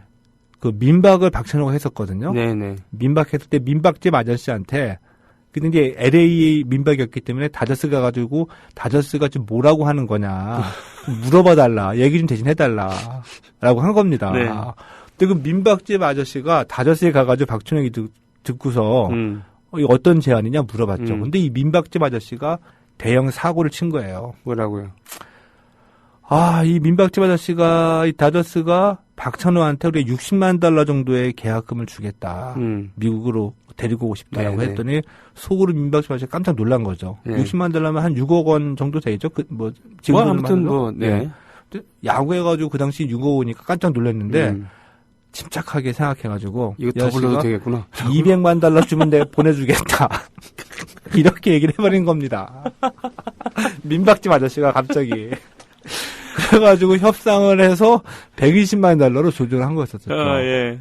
그 민박을 박찬호가 했었거든요. 네네. 민박했을 때 민박집 아저씨한테 근데 이제 LA 민박이었기 때문에 다저스 가가지고 다저스가 좀 뭐라고 하는 거냐 물어봐달라 얘기 좀 대신 해달라라고 한 겁니다. 네. 근데 그 민박집 아저씨가 다저스에 가가지고 박찬호 얘기 듣고서 이거 어떤 제안이냐 물어봤죠. 근데 이 민박집 아저씨가 대형 사고를 친 거예요. 뭐라고요? 이 민박집 아저씨가 이 다저스가 박찬호한테 우리 $60만 정도의 계약금을 주겠다. 미국으로 데리고 오고 싶다라고 네네. 했더니 속으로 민박집 아저씨가 깜짝 놀란 거죠. 네. $60만 한 6억 원 정도 되죠. 지금 아무튼 네. 야구해가지고 그 당시 6억 원이니까 깜짝 놀랐는데 침착하게 생각해가지고 이거 더 불러도 되겠구나. $200만 주면 내가 보내주겠다. 이렇게 얘기를 해버린 겁니다. 민박집 아저씨가 갑자기. 그래가지고 협상을 해서 $120만 조절을 한 거였었죠. 예.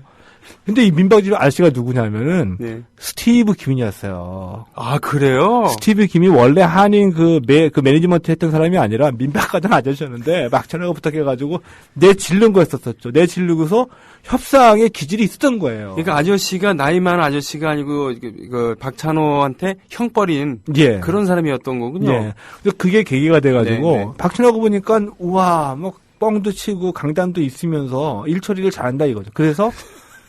근데 이 민박집 아저씨가 누구냐면은 네. 스티브 김이었어요. 아, 그래요? 스티브 김이 원래 한인 그 매니지먼트 했던 사람이 아니라 민박 가던 아저씨였는데 박찬호가 부탁해가지고 내지른 거였었죠. 내지르고서 협상에 기질이 있었던 거예요. 그러니까 아저씨가 나이 많은 아저씨가 아니고 그 박찬호한테 형벌인 예. 그런 사람이었던 거군요. 예. 그래서 그게 계기가 돼가지고 네, 네. 박찬호가 보니까 우와 뭐 뻥도 치고 강단도 있으면서 일 처리를 잘한다 이거죠. 그래서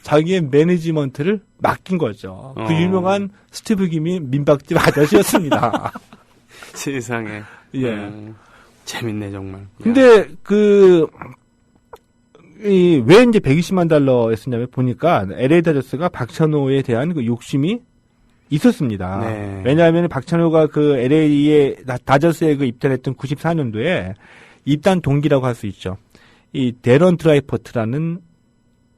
자기의 매니지먼트를 맡긴 거죠. 그 유명한 스티브 김이 민박집 아저씨였습니다. 세상에. 예. 재밌네 정말. 근데 왜 이제 $120만 했었냐면 보니까 LA 다저스가 박찬호에 대한 그 욕심이 있었습니다. 네. 왜냐하면 박찬호가 그 LA에 다저스에 그 입단했던 94년도에 입단 동기라고 할 수 있죠. 이 데런 드라이포트라는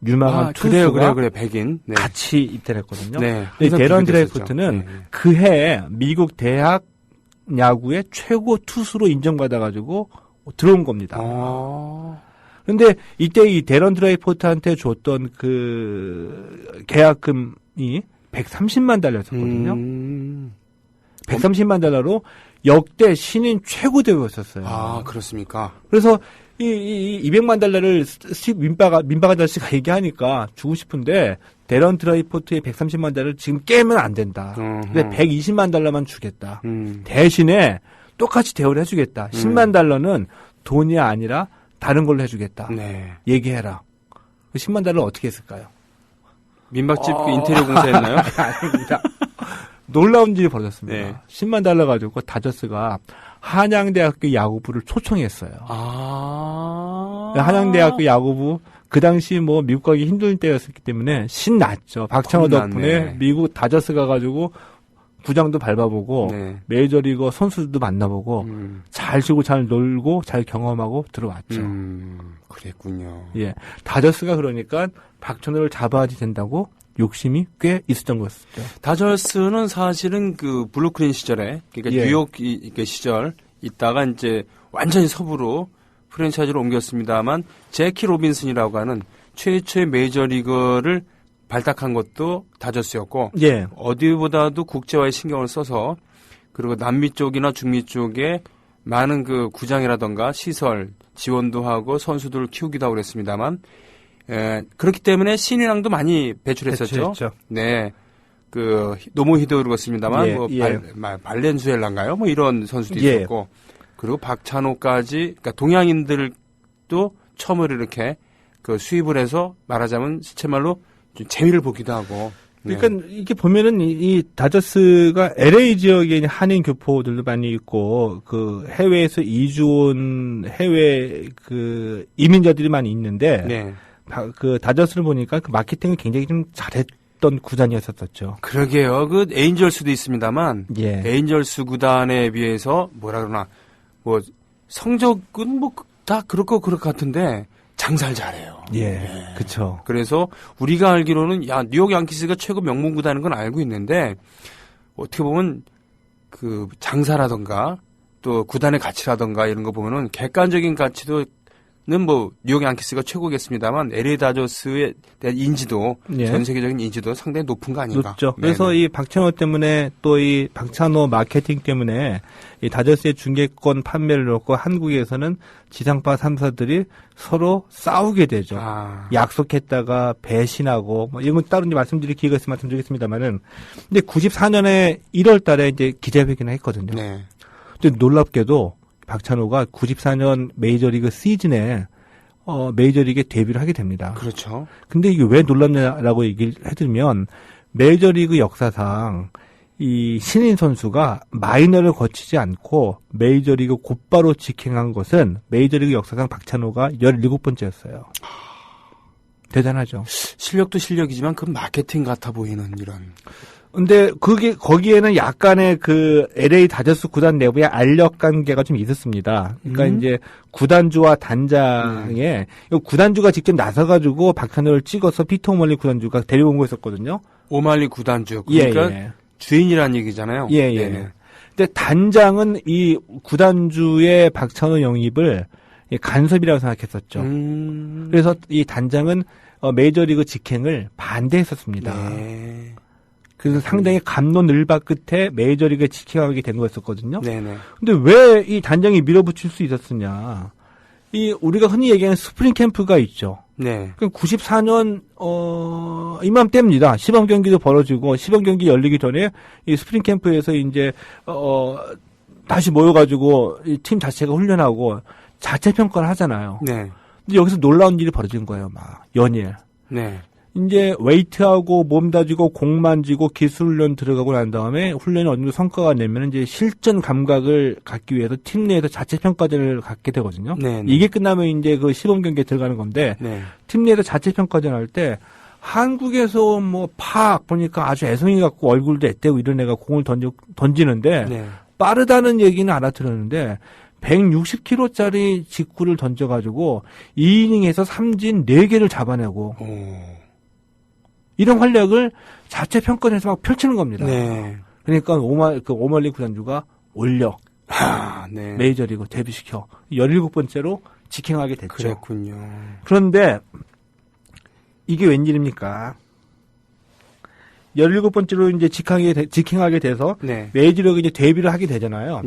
유명한 투수가 그래 백인. 네. 같이 입단했거든요. 네. 근데 데런 비교됐었죠. 드라이포트는 네. 그해 미국 대학 야구의 최고 투수로 인정받아가지고 들어온 겁니다. 근데 이때 이 데런 드라이포트한테 줬던 그 계약금이 $130만 였었거든요. $130만 역대 신인 최고 대우였었어요. 아, 그렇습니까? 그래서 이 $200만 민박 아저씨가 얘기하니까 주고 싶은데 데런 드라이포트의 $130만 지금 깨면 안 된다. 근데 $120만 주겠다. 대신에 똑같이 대우를 해주겠다. $10만 돈이 아니라 다른 걸로 해주겠다. 네. 얘기해라. $10만 어떻게 했을까요? 민박집 인테리어 공사했나요? 아닙니다. 놀라운 일이 벌어졌습니다. 네. $10만 가지고 다저스가 한양대학교 야구부를 초청했어요. 한양대학교 야구부 그 당시 뭐 미국 가기 힘든 때였기 때문에 신났죠. 박찬호 덕분에 미국 다저스 가가지고 구장도 밟아보고 네. 메이저리거 선수들도 만나보고 잘 쉬고 잘 놀고 잘 경험하고 들어왔죠. 그랬군요. 예, 다저스가 그러니까 박찬호를 잡아야지 된다고 욕심이 꽤 있었던 것이죠. 다저스는 사실은 그 블루크린 시절에 그러니까 예. 뉴욕 시절 있다가 이제 완전히 서부로 프랜차이즈로 옮겼습니다만 제키 로빈슨이라고 하는 최초의 메이저리거를 발탁한 것도 다저스였고 예. 어디보다도 국제화에 신경을 써서 그리고 남미 쪽이나 중미 쪽에 많은 그 구장이라던가 시설 지원도 하고 선수들을 키우기도 하고 그랬습니다만 그렇기 때문에 신인왕도 많이 배출했었죠. 배출했죠. 네. 그 노모 히데오르였습니다만 예, 뭐 예. 발렌수엘라인가요? 뭐 이런 선수도 예. 있었고 그리고 박찬호까지 그러니까 동양인들도 처음으로 이렇게 그 수입을 해서 말하자면 시체말로 좀 재미를 보기도 하고. 그러니까 이게 보면은 이 다저스가 LA 지역에 한인 교포들도 많이 있고 그 해외에서 이주 온 해외 그 이민자들이 많이 있는데 네. 그 다저스를 보니까 그 마케팅을 굉장히 좀 잘했던 구단이었었죠. 그러게요. 그 에인절스도 있습니다만 예. 에인절스 구단에 비해서 뭐라 그러나 뭐 성적은 뭐 다 그럴 것 같은데 장사를 잘해요. 그쵸. 그래서 우리가 알기로는 뉴욕 양키스가 최고 명문 구단인 건 알고 있는데 어떻게 보면 그 장사라던가 또 구단의 가치라던가 이런 거 보면은 객관적인 가치도는 뭐 뉴욕 양키스가 최고겠습니다만 LA 다저스에 대한 인지도 전 세계적인 인지도 상당히 높은 거 아닌가. 높죠. 그래서 이 박찬호 때문에 또 이 박찬호 마케팅 때문에 이 다저스의 중계권 판매를 놓고 한국에서는 지상파 3사들이 서로 싸우게 되죠. 약속했다가 배신하고 뭐 이런 건 따로 이제 말씀드릴 기회가 있으면 말씀드리겠습니다만은 근데 94년에 1월 달에 이제 기자회견을 했거든요. 근데 놀랍게도 박찬호가 94년 메이저리그 시즌에 메이저리그에 데뷔를 하게 됩니다. 그렇죠. 근데 이게 왜 놀랍냐라고 얘기를 해드리면 메이저리그 역사상 이 신인 선수가 마이너를 거치지 않고 메이저리그 곧바로 직행한 것은 메이저리그 역사상 박찬호가 17번째였어요. 대단하죠. 실력도 실력이지만 그 마케팅 같아 보이는 이런. 근데 거기에는 약간의 그 LA 다저스 구단 내부의 알력 관계가 좀 있었습니다. 그러니까 이제 구단주와 단장에 구단주가 직접 나서가지고 박찬호를 찍어서 피터 오멀리 구단주가 데려온 거였었거든요. 오말리 구단주. 그러니까 주인이라는 얘기잖아요. 근데 단장은 이 구단주의 박찬호 영입을 간섭이라고 생각했었죠. 그래서 이 단장은 메이저리그 직행을 반대했었습니다. 그래서 상당히 갑론을박 끝에 메이저리그에 직행하게 된 거였었거든요. 근데 왜 이 단장이 밀어붙일 수 있었느냐? 우리가 흔히 얘기하는 스프링 캠프가 있죠. 94년 이맘때입니다. 시범 경기도 벌어지고 시범 경기 열리기 전에 이 스프링 캠프에서 이제 다시 모여가지고 이 팀 자체가 훈련하고 자체 평가를 하잖아요. 근데 여기서 놀라운 일이 벌어진 거예요. 막 연일. 이제 웨이트하고 몸 다지고 공 만지고 기술 훈련 들어가고 난 다음에 훈련이 어느 정도 성과가 내면 이제 실전 감각을 갖기 위해서 팀 내에서 자체 평가전을 갖게 되거든요. 이게 끝나면 이제 그 시범 경기에 들어가는 건데 팀 내에서 자체 평가전 할 때 한국에서 뭐 팍 보니까 아주 애송이 갖고 얼굴도 애떼고 이런 애가 공을 던지는데 빠르다는 얘기는 알아들었는데 160km짜리 직구를 던져가지고 2이닝에서 삼진 4개를 잡아내고 이런 활약을 자체 평가에서 막 펼치는 겁니다. 그러니까 오멀리 구단주가 올려 메이저리그 데뷔시켜 17번째로 직행하게 됐죠. 그랬군요. 그런데 이게 웬일입니까? 17번째로 이제 직행하게 돼서 메이저리그 이제 데뷔를 하게 되잖아요.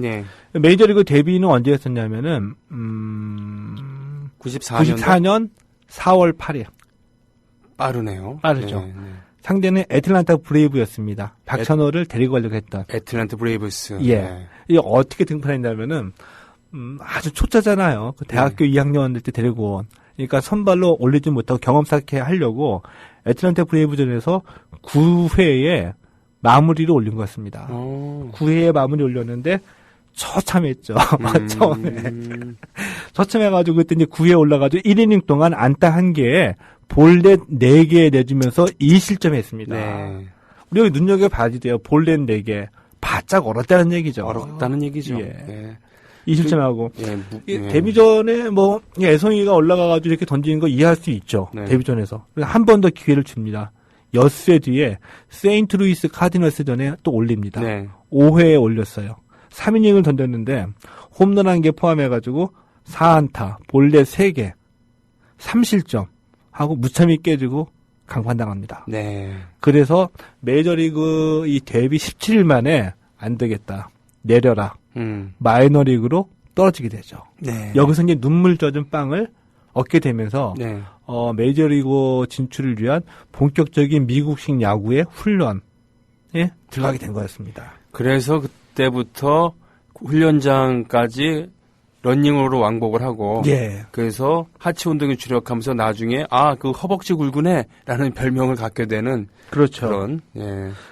메이저리그 데뷔는 언제 했었냐면은 94년 4월 8일. 빠르죠. 상대는 애틀랜타 브레이브였습니다. 박찬호를 데리고 가려고 했던. 애틀랜타 브레이브스. 이게 어떻게 등판했냐면은 아주 초짜잖아요. 그 대학교 2학년 때 데리고 온. 그러니까 선발로 올리지 못하고 경험 쌓게 하려고 애틀랜타 브레이브전에서 9회에 마무리를 올린 것 같습니다. 9회에 마무리 올렸는데 처참했죠. 처음에. 처참해가지고 그때 이제 9회에 올라가지고 1이닝 동안 안타 1개에 볼넷 4개 내주면서 2실점했습니다. 우리 여기 눈여겨봐야 돼요. 볼넷 4개. 바짝 얼었다는 얘기죠. 얼었다는 얘기죠. 2실점하고. 데뷔전에 뭐 애송이가 올라가가지고 이렇게 던지는 거 이해할 수 있죠. 데뷔전에서. 한 번 더 기회를 줍니다. 엿새 뒤에 세인트루이스 카디널스전에 또 올립니다. 5회에 올렸어요. 3이닝을 던졌는데 홈런 1개 포함해가지고 4안타, 볼넷 3개, 3실점 하고 무참히 깨지고 강판당합니다. 그래서 메이저리그 이 데뷔 17일 만에 안 되겠다. 내려라. 마이너리그로 떨어지게 되죠. 여기서 이제 눈물 젖은 빵을 얻게 되면서 메이저리그 진출을 위한 본격적인 미국식 야구의 훈련에 들어가게 된 거였습니다. 그래서 그때부터 훈련장까지 러닝으로 왕복을 하고 그래서 하체 운동에 주력하면서 나중에 그 허벅지 굵은애라는 별명을 갖게 되는 그렇죠. 그런.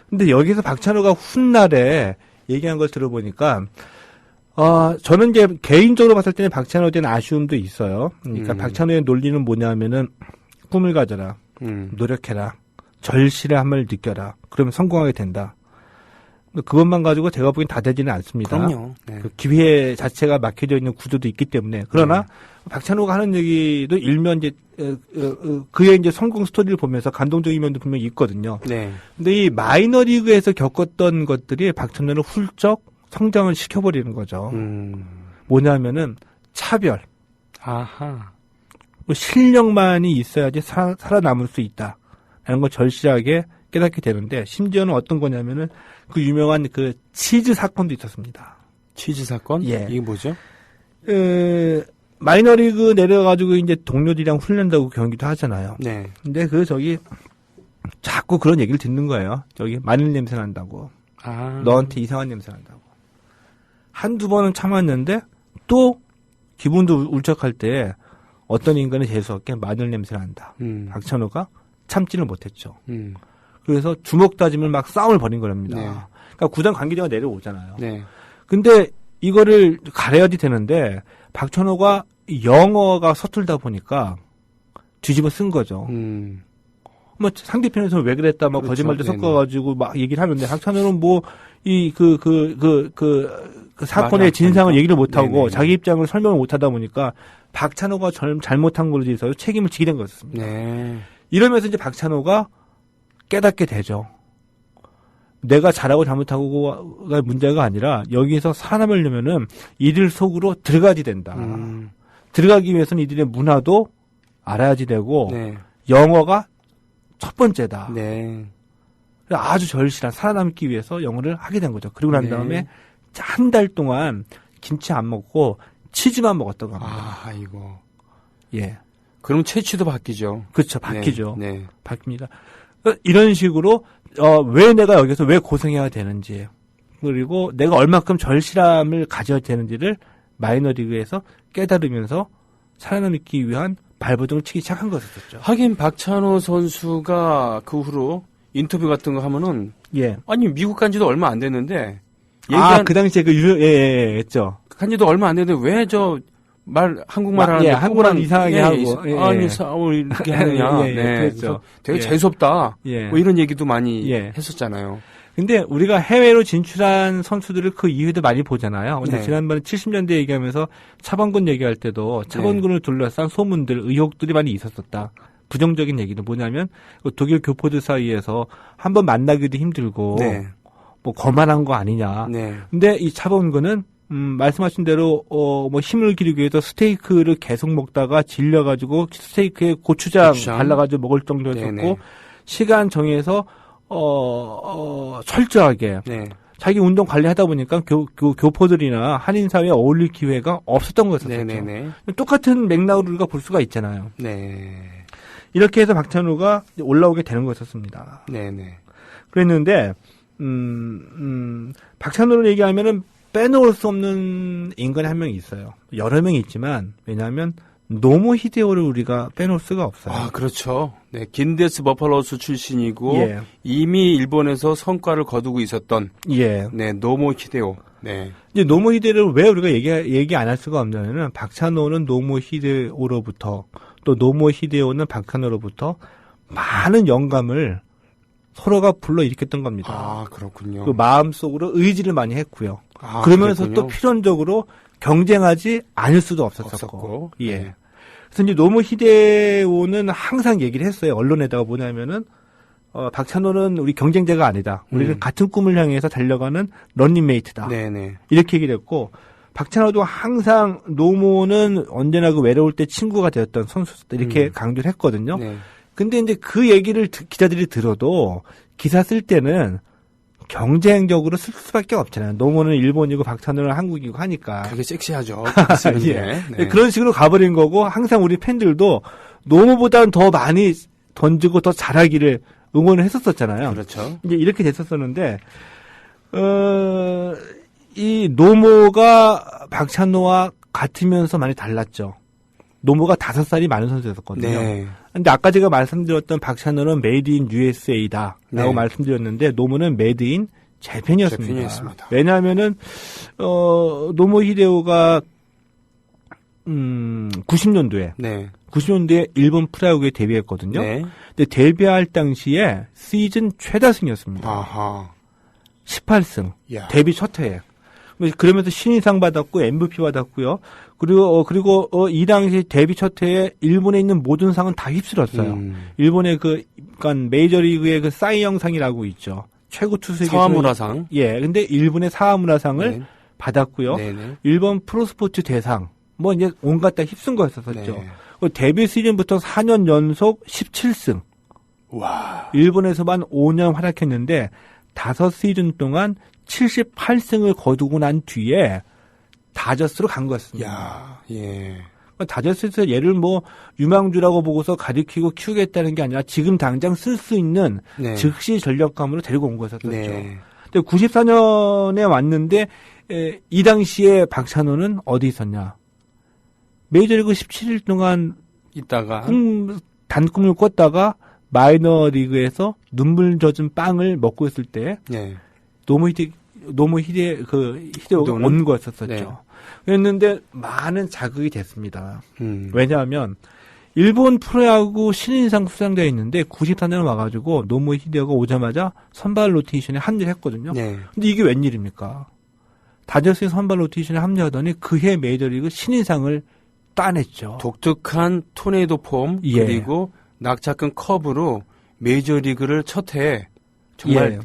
근데 여기서 박찬호가 훗날에 얘기한 걸 들어보니까 저는 이제 개인적으로 봤을 때는 박찬호에 대한 아쉬움도 있어요. 그러니까 박찬호의 논리는 뭐냐면은 꿈을 가져라, 노력해라, 절실함을 느껴라. 그러면 성공하게 된다. 그것만 가지고 제가 보기엔 다 되지는 않습니다. 그럼요. 네. 그 기회 자체가 막혀져 있는 구조도 있기 때문에. 그러나 박찬호가 하는 얘기도 일면 이제 그의 이제 성공 스토리를 보면서 감동적인 면도 분명히 있거든요. 네. 근데 이 마이너리그에서 겪었던 것들이 박찬호를 훌쩍 성장을 시켜버리는 거죠. 뭐냐면은 차별. 아하. 뭐 실력만이 있어야지 살아남을 수 있다. 라는 걸 절실하게 깨닫게 되는데, 심지어는 어떤 거냐면은 그 유명한 그 치즈 사건도 있었습니다. 치즈 사건? 예. 이게 뭐죠? 마이너리그 내려가지고 이제 동료들이랑 훈련다고 경기도 하잖아요. 네. 근데 자꾸 그런 얘기를 듣는 거예요. 마늘 냄새 난다고. 아. 너한테 이상한 냄새 난다고. 한두 번은 참았는데 또 기분도 울적할 때 어떤 인간이 재수없게 마늘 냄새 난다. 박찬호가 참지를 못했죠. 그래서 주먹 다짐을 막 싸움을 벌인 거랍니다. 네. 그러니까 구단 관계자가 내려오잖아요. 네. 근데 이거를 가려야지 되는데 박찬호가 영어가 서툴다 보니까 뒤집어 쓴 거죠. 뭐 상대편에서는 왜 그랬다, 막 그렇죠. 거짓말도 네네. 섞어가지고 막 얘기를 하는데 박찬호는 뭐 그 사건의 진상을 얘기를 못하고 네네. 자기 입장을 설명을 못하다 보니까 박찬호가 잘못한 걸로 인해서 책임을 지게 된 거였습니다. 네. 이러면서 이제 박찬호가 깨닫게 되죠. 내가 잘하고 잘못하고가 문제가 아니라 여기서 살아남으려면은 이들 속으로 들어가야지 된다. 들어가기 위해서는 이들의 문화도 알아야지 되고 네. 영어가 첫 번째다. 네. 아주 절실한 살아남기 위해서 영어를 하게 된 거죠. 그리고 난 네. 다음에 한 달 동안 김치 안 먹고 치즈만 먹었던 겁니다. 아, 이거. 예. 그럼 채취도 바뀌죠. 그렇죠. 바뀌죠. 네. 바뀝니다. 이런 식으로 왜 내가 여기서 왜 고생해야 되는지, 그리고 내가 얼마큼 절실함을 가져야 되는지를 마이너리그에서 깨달으면서 살아남기 위한 발버둥을 치기 시작한 것이었죠. 하긴 박찬호 선수가 그 후로 인터뷰 같은 거 하면은 예. 아니 미국 간지도 얼마 안 됐는데 그 당시에 했죠. 간지도 얼마 안 됐는데 왜 저 한국말 하는데 예, 한국말 이상하게 하고 아니 이렇게 하느냐. 예, 네. 그렇죠. 그래서 되게 예. 재수없다. 예. 뭐 이런 얘기도 많이 예. 했었잖아요. 근데 우리가 해외로 진출한 선수들을 그 이후에도 많이 보잖아요. 근데 네. 지난번에 70년대 얘기하면서 차범근 얘기할 때도 차범근을 둘러싼 소문들, 의혹들이 많이 있었었다. 부정적인 얘기는 뭐냐면 독일 교포들 사이에서 한번 만나기도 힘들고 네. 뭐 거만한 거 아니냐. 네. 근데 이 차범근은 말씀하신 대로 뭐 힘을 기르기 위해서 스테이크를 계속 먹다가 질려가지고 스테이크에 고추장 발라가지고 먹을 정도였었고 네네. 시간 정해서 철저하게 네. 자기 운동 관리하다 보니까 교포들이나 한인 사회에 어울릴 기회가 없었던 거였었죠. 네네네. 똑같은 맥락으로 우리가 볼 수가 있잖아요. 네. 이렇게 해서 박찬호가 올라오게 되는 거였었습니다. 네네. 그랬는데 박찬호를 얘기하면은 빼놓을 수 없는 인간이 한 명이 있어요. 여러 명이 있지만 왜냐하면 노모 히데오를 우리가 빼놓을 수가 없어요. 아, 그렇죠. 네, 긴데스 버팔로스 출신이고 예. 이미 일본에서 성과를 거두고 있었던 예. 네, 노모 히데오. 네. 이제 노모 히데오를 왜 우리가 얘기 안 할 수가 없냐면은 박찬호는 노모 히데오로부터 또 노모 히데오는 박찬호로부터 많은 영감을 서로가 불러일으켰던 겁니다. 아, 그렇군요. 그 마음속으로 의지를 많이 했고요. 아, 그러면서 그랬군요. 또 필연적으로 경쟁하지 않을 수도 없었고. 예. 네. 그래서 이제 노모 히데오는 항상 얘기를 했어요. 언론에다가 뭐냐면은 박찬호는 우리 경쟁자가 아니다. 우리는 같은 꿈을 향해서 달려가는 런닝메이트다. 네네. 이렇게 얘기를 했고 박찬호도 항상 노모는 언제나 그 외로울 때 친구가 되었던 선수다. 이렇게 강조를 했거든요. 네. 근데 이제 그 얘기를 기자들이 들어도 기사 쓸 때는 경쟁적으로 쓸 수밖에 없잖아요. 노모는 일본이고 박찬호는 한국이고 하니까. 되게 섹시하죠. 예. 네. 그런 식으로 가버린 거고 항상 우리 팬들도 노모보다는 더 많이 던지고 더 잘하기를 응원을 했었잖아요. 그렇죠. 이제 이렇게 됐었었는데 이 노모가 박찬호와 같으면서 많이 달랐죠. 노모가 5살이 많은 선수였었거든요. 네. 근데 아까 제가 말씀드렸던 박찬호는 메이드 인 USA다 라고 네. 말씀드렸는데 노모는 메이드 인 재팬이었습니다. 재팬이었습니다. 왜냐하면은 노모 히데오가 90년도에 네. 90년도에 일본 프로야구에 데뷔했거든요. 네. 근데 데뷔할 당시에 시즌 최다승이었습니다. 아하. 18승. 야. 데뷔 첫 해에. 그러면서 신인상 받았고 MVP 받았고요. 그리고 이 당시 데뷔 첫 해에 일본에 있는 모든 상은 다 휩쓸었어요. 일본의 그러니까 메이저리그의 그 사이영상이라고 있죠. 최고 투수에게 사와무라상. 예. 근데 일본의 사와무라상을 네. 받았고요. 네네. 일본 프로스포츠 대상. 뭐 이제 온갖 다 휩쓴 거였었죠. 네. 데뷔 시즌부터 4년 연속 17승. 와. 일본에서만 5년 활약했는데 5시즌 동안 78승을 거두고 난 뒤에 다저스로 간 거였습니다. 야, 예. 다저스에서 얘를 뭐 유망주라고 보고서 가리키고 키우겠다는 게 아니라 지금 당장 쓸 수 있는 네. 즉시 전력감으로 데리고 온 거였었죠. 네. 근데 94년에 왔는데 이 당시에 박찬호는 어디 있었냐? 메이저리그 17일 동안 있다가 단꿈을 꿨다가 마이너리그에서 눈물 젖은 빵을 먹고 있을 때 네. 히데오가 온 거였었죠. 네. 그랬는데 많은 자극이 됐습니다. 왜냐하면 일본 프로야구 신인상 수상자에 있는데 94년 와가지고 노무 히데오가 오자마자 선발 로테이션에 합류했거든요. 네. 근데 이게 웬일입니까? 다저스의 선발 로테이션에 합류하더니 그해 메이저리그 신인상을 따냈죠. 독특한 토네이도 폼 예. 그리고 낙차큰 커브로 메이저리그를 첫 해에 정말 예.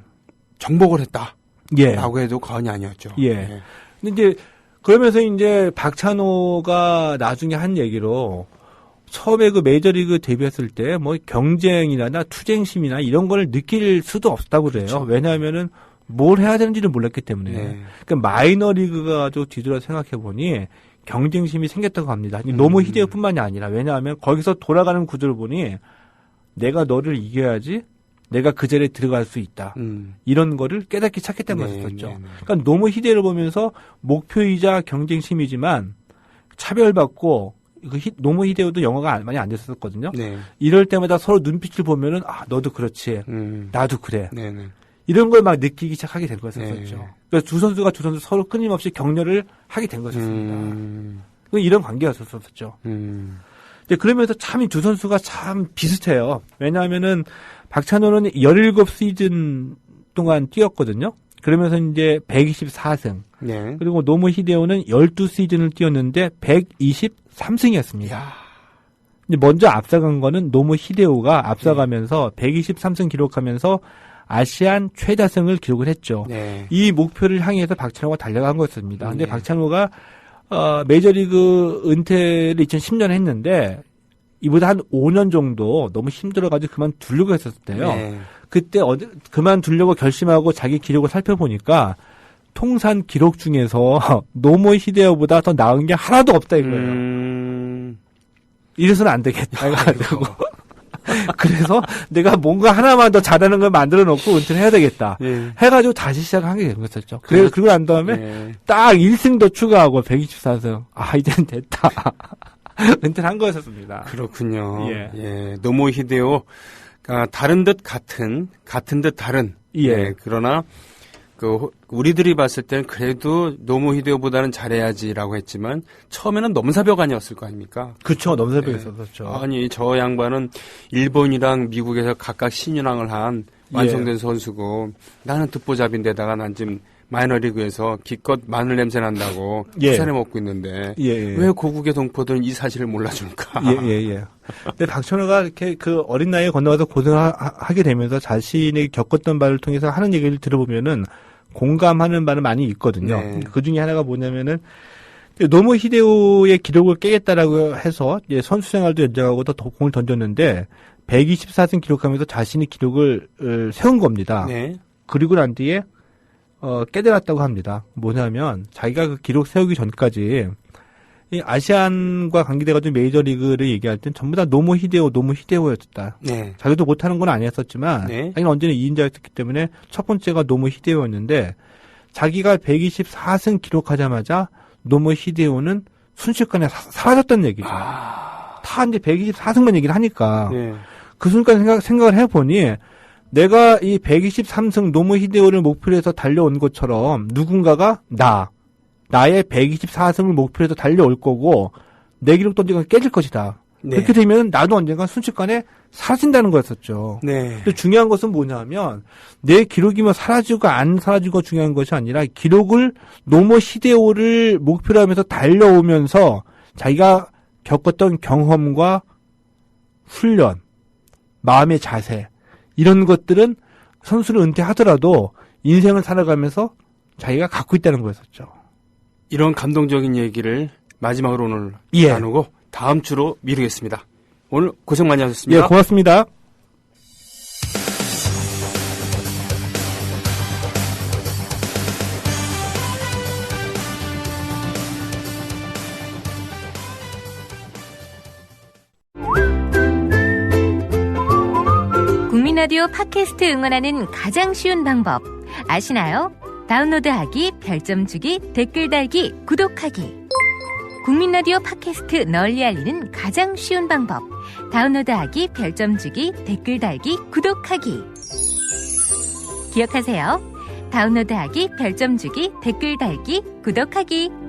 정복을 했다. 예. 라고 해도 과언이 아니었죠. 예. 근데 이제 그러면서 이제 박찬호가 나중에 한 얘기로 처음에 그 메이저리그 데뷔했을 때 뭐 경쟁이나 투쟁심이나 이런 걸 느낄 수도 없다고 그래요. 그렇죠. 왜냐하면은 뭘 해야 되는지를 몰랐기 때문에. 네. 그러니까 마이너리그가 가지고 뒤돌아 생각해 보니 경쟁심이 생겼다고 합니다. 노무 히데오뿐만이 아니라 왜냐하면 거기서 돌아가는 구조를 보니 내가 너를 이겨야지 내가 그 자리에 들어갈 수 있다. 이런 거를 깨닫기 시작했다는 것이었죠. 네. 그러니까 노무 히데오를 보면서 목표이자 경쟁심이지만 차별받고 노무 히데오도 영어가 많이 안 됐었거든요. 네. 이럴 때마다 서로 눈빛을 보면은 너도 그렇지. 나도 그래. 네네. 이런 걸 막 느끼기 시작하게 된 거였었죠. 네. 그래서 두 선수 서로 끊임없이 격려를 하게 된 것이었습니다. 이런 관계였었죠. 그러면서 참 이 두 선수가 참 비슷해요. 왜냐하면은 박찬호는 17시즌 동안 뛰었거든요. 그러면서 이제 124승. 네. 그리고 노무 히데오는 12시즌을 뛰었는데 123승이었습니다. 먼저 앞서간 거는 노무 히데오가 앞서가면서 123승 기록하면서 아시안 최다승을 기록을 했죠. 네. 이 목표를 향해서 박찬호가 달려간 거였습니다. 근데 박찬호가 메이저리그 은퇴를 2010년에 했는데 이보다 한 5년 정도 너무 힘들어가지고 그만두려고 했었을 때요. 네. 그때 그만두려고 결심하고 자기 기록을 살펴보니까 통산 기록 중에서 노무 히데오보다 더 나은 게 하나도 없다 이거예요. 이래서는 안 되겠다. 그래서 내가 뭔가 하나만 더 잘하는 걸 만들어 놓고 은퇴를 해야 되겠다. 예. 해가지고 다시 시작하게 된 거였죠. 그리고 난 다음에 딱 1승 더 추가하고 124승. 이젠 됐다. 은퇴를 한 거였었습니다. 그렇군요. 예. 예. 노무 히데오, 다른 듯 같은 듯 다른. 예. 그러나, 우리들이 봤을 땐 그래도 노무 히데오보다는 잘해야지라고 했지만, 처음에는 넘사벽 아니었을 거 아닙니까? 그쵸, 넘사벽이었었죠. 아니, 저 양반은 일본이랑 미국에서 각각 신인왕을 한 완성된 선수고, 나는 듣보잡인데다가 난 지금 마이너리그에서 기껏 마늘 냄새 난다고 부산에 먹고 있는데 왜 고국의 동포들은 이 사실을 몰라줄까? 근데 박찬호가 이렇게 그 어린 나이에 건너가서 고생하게 되면서 자신이 겪었던 바를 통해서 하는 얘기를 들어보면은 공감하는 바는 많이 있거든요. 네. 그 중에 하나가 뭐냐면은 노무 히데오의 기록을 깨겠다라고 해서 선수 생활도 연장하고 더 공을 던졌는데 124승 기록하면서 자신이 기록을 세운 겁니다. 네. 그리고 난 뒤에 깨달았다고 합니다. 뭐냐면 자기가 그 기록 세우기 전까지 이 아시안과 관계돼가지고 메이저리그를 얘기할 땐 전부 다 노무 히데오였다. 네. 자기도 못하는 건 아니었었지만 자기는 언제나 2인자였기 때문에 첫 번째가 노무 히데오였는데 자기가 124승 기록하자마자 노무 히데오는 순식간에 사라졌다는 얘기죠. 다 이제 124승만 얘기를 하니까 그 순간 생각을 해보니 내가 이 123승 노무 히데오를 목표로 해서 달려온 것처럼 누군가가 나의 124승을 목표로 해서 달려올 거고 내 기록 던지가 깨질 것이다. 네. 그렇게 되면 나도 언젠가 순식간에 사라진다는 거였었죠. 네. 근데 중요한 것은 뭐냐면 내 기록이 뭐 사라지고 안 사라지고 중요한 것이 아니라 기록을 노모 히데오를 목표로 하면서 달려오면서 자기가 겪었던 경험과 훈련, 마음의 자세 이런 것들은 선수를 은퇴하더라도 인생을 살아가면서 자기가 갖고 있다는 거였었죠. 이런 감동적인 얘기를 마지막으로 오늘 예. 나누고 다음 주로 미루겠습니다. 오늘 고생 많이 하셨습니다. 예, 고맙습니다. 국민라디오 팟캐스트 응원하는 가장 쉬운 방법 아시나요? 다운로드하기, 별점 주기, 댓글 달기, 구독하기. 국민라디오 팟캐스트 널리 알리는 가장 쉬운 방법. 다운로드하기, 별점 주기, 댓글 달기, 구독하기. 기억하세요. 다운로드하기, 별점 주기, 댓글 달기, 구독하기.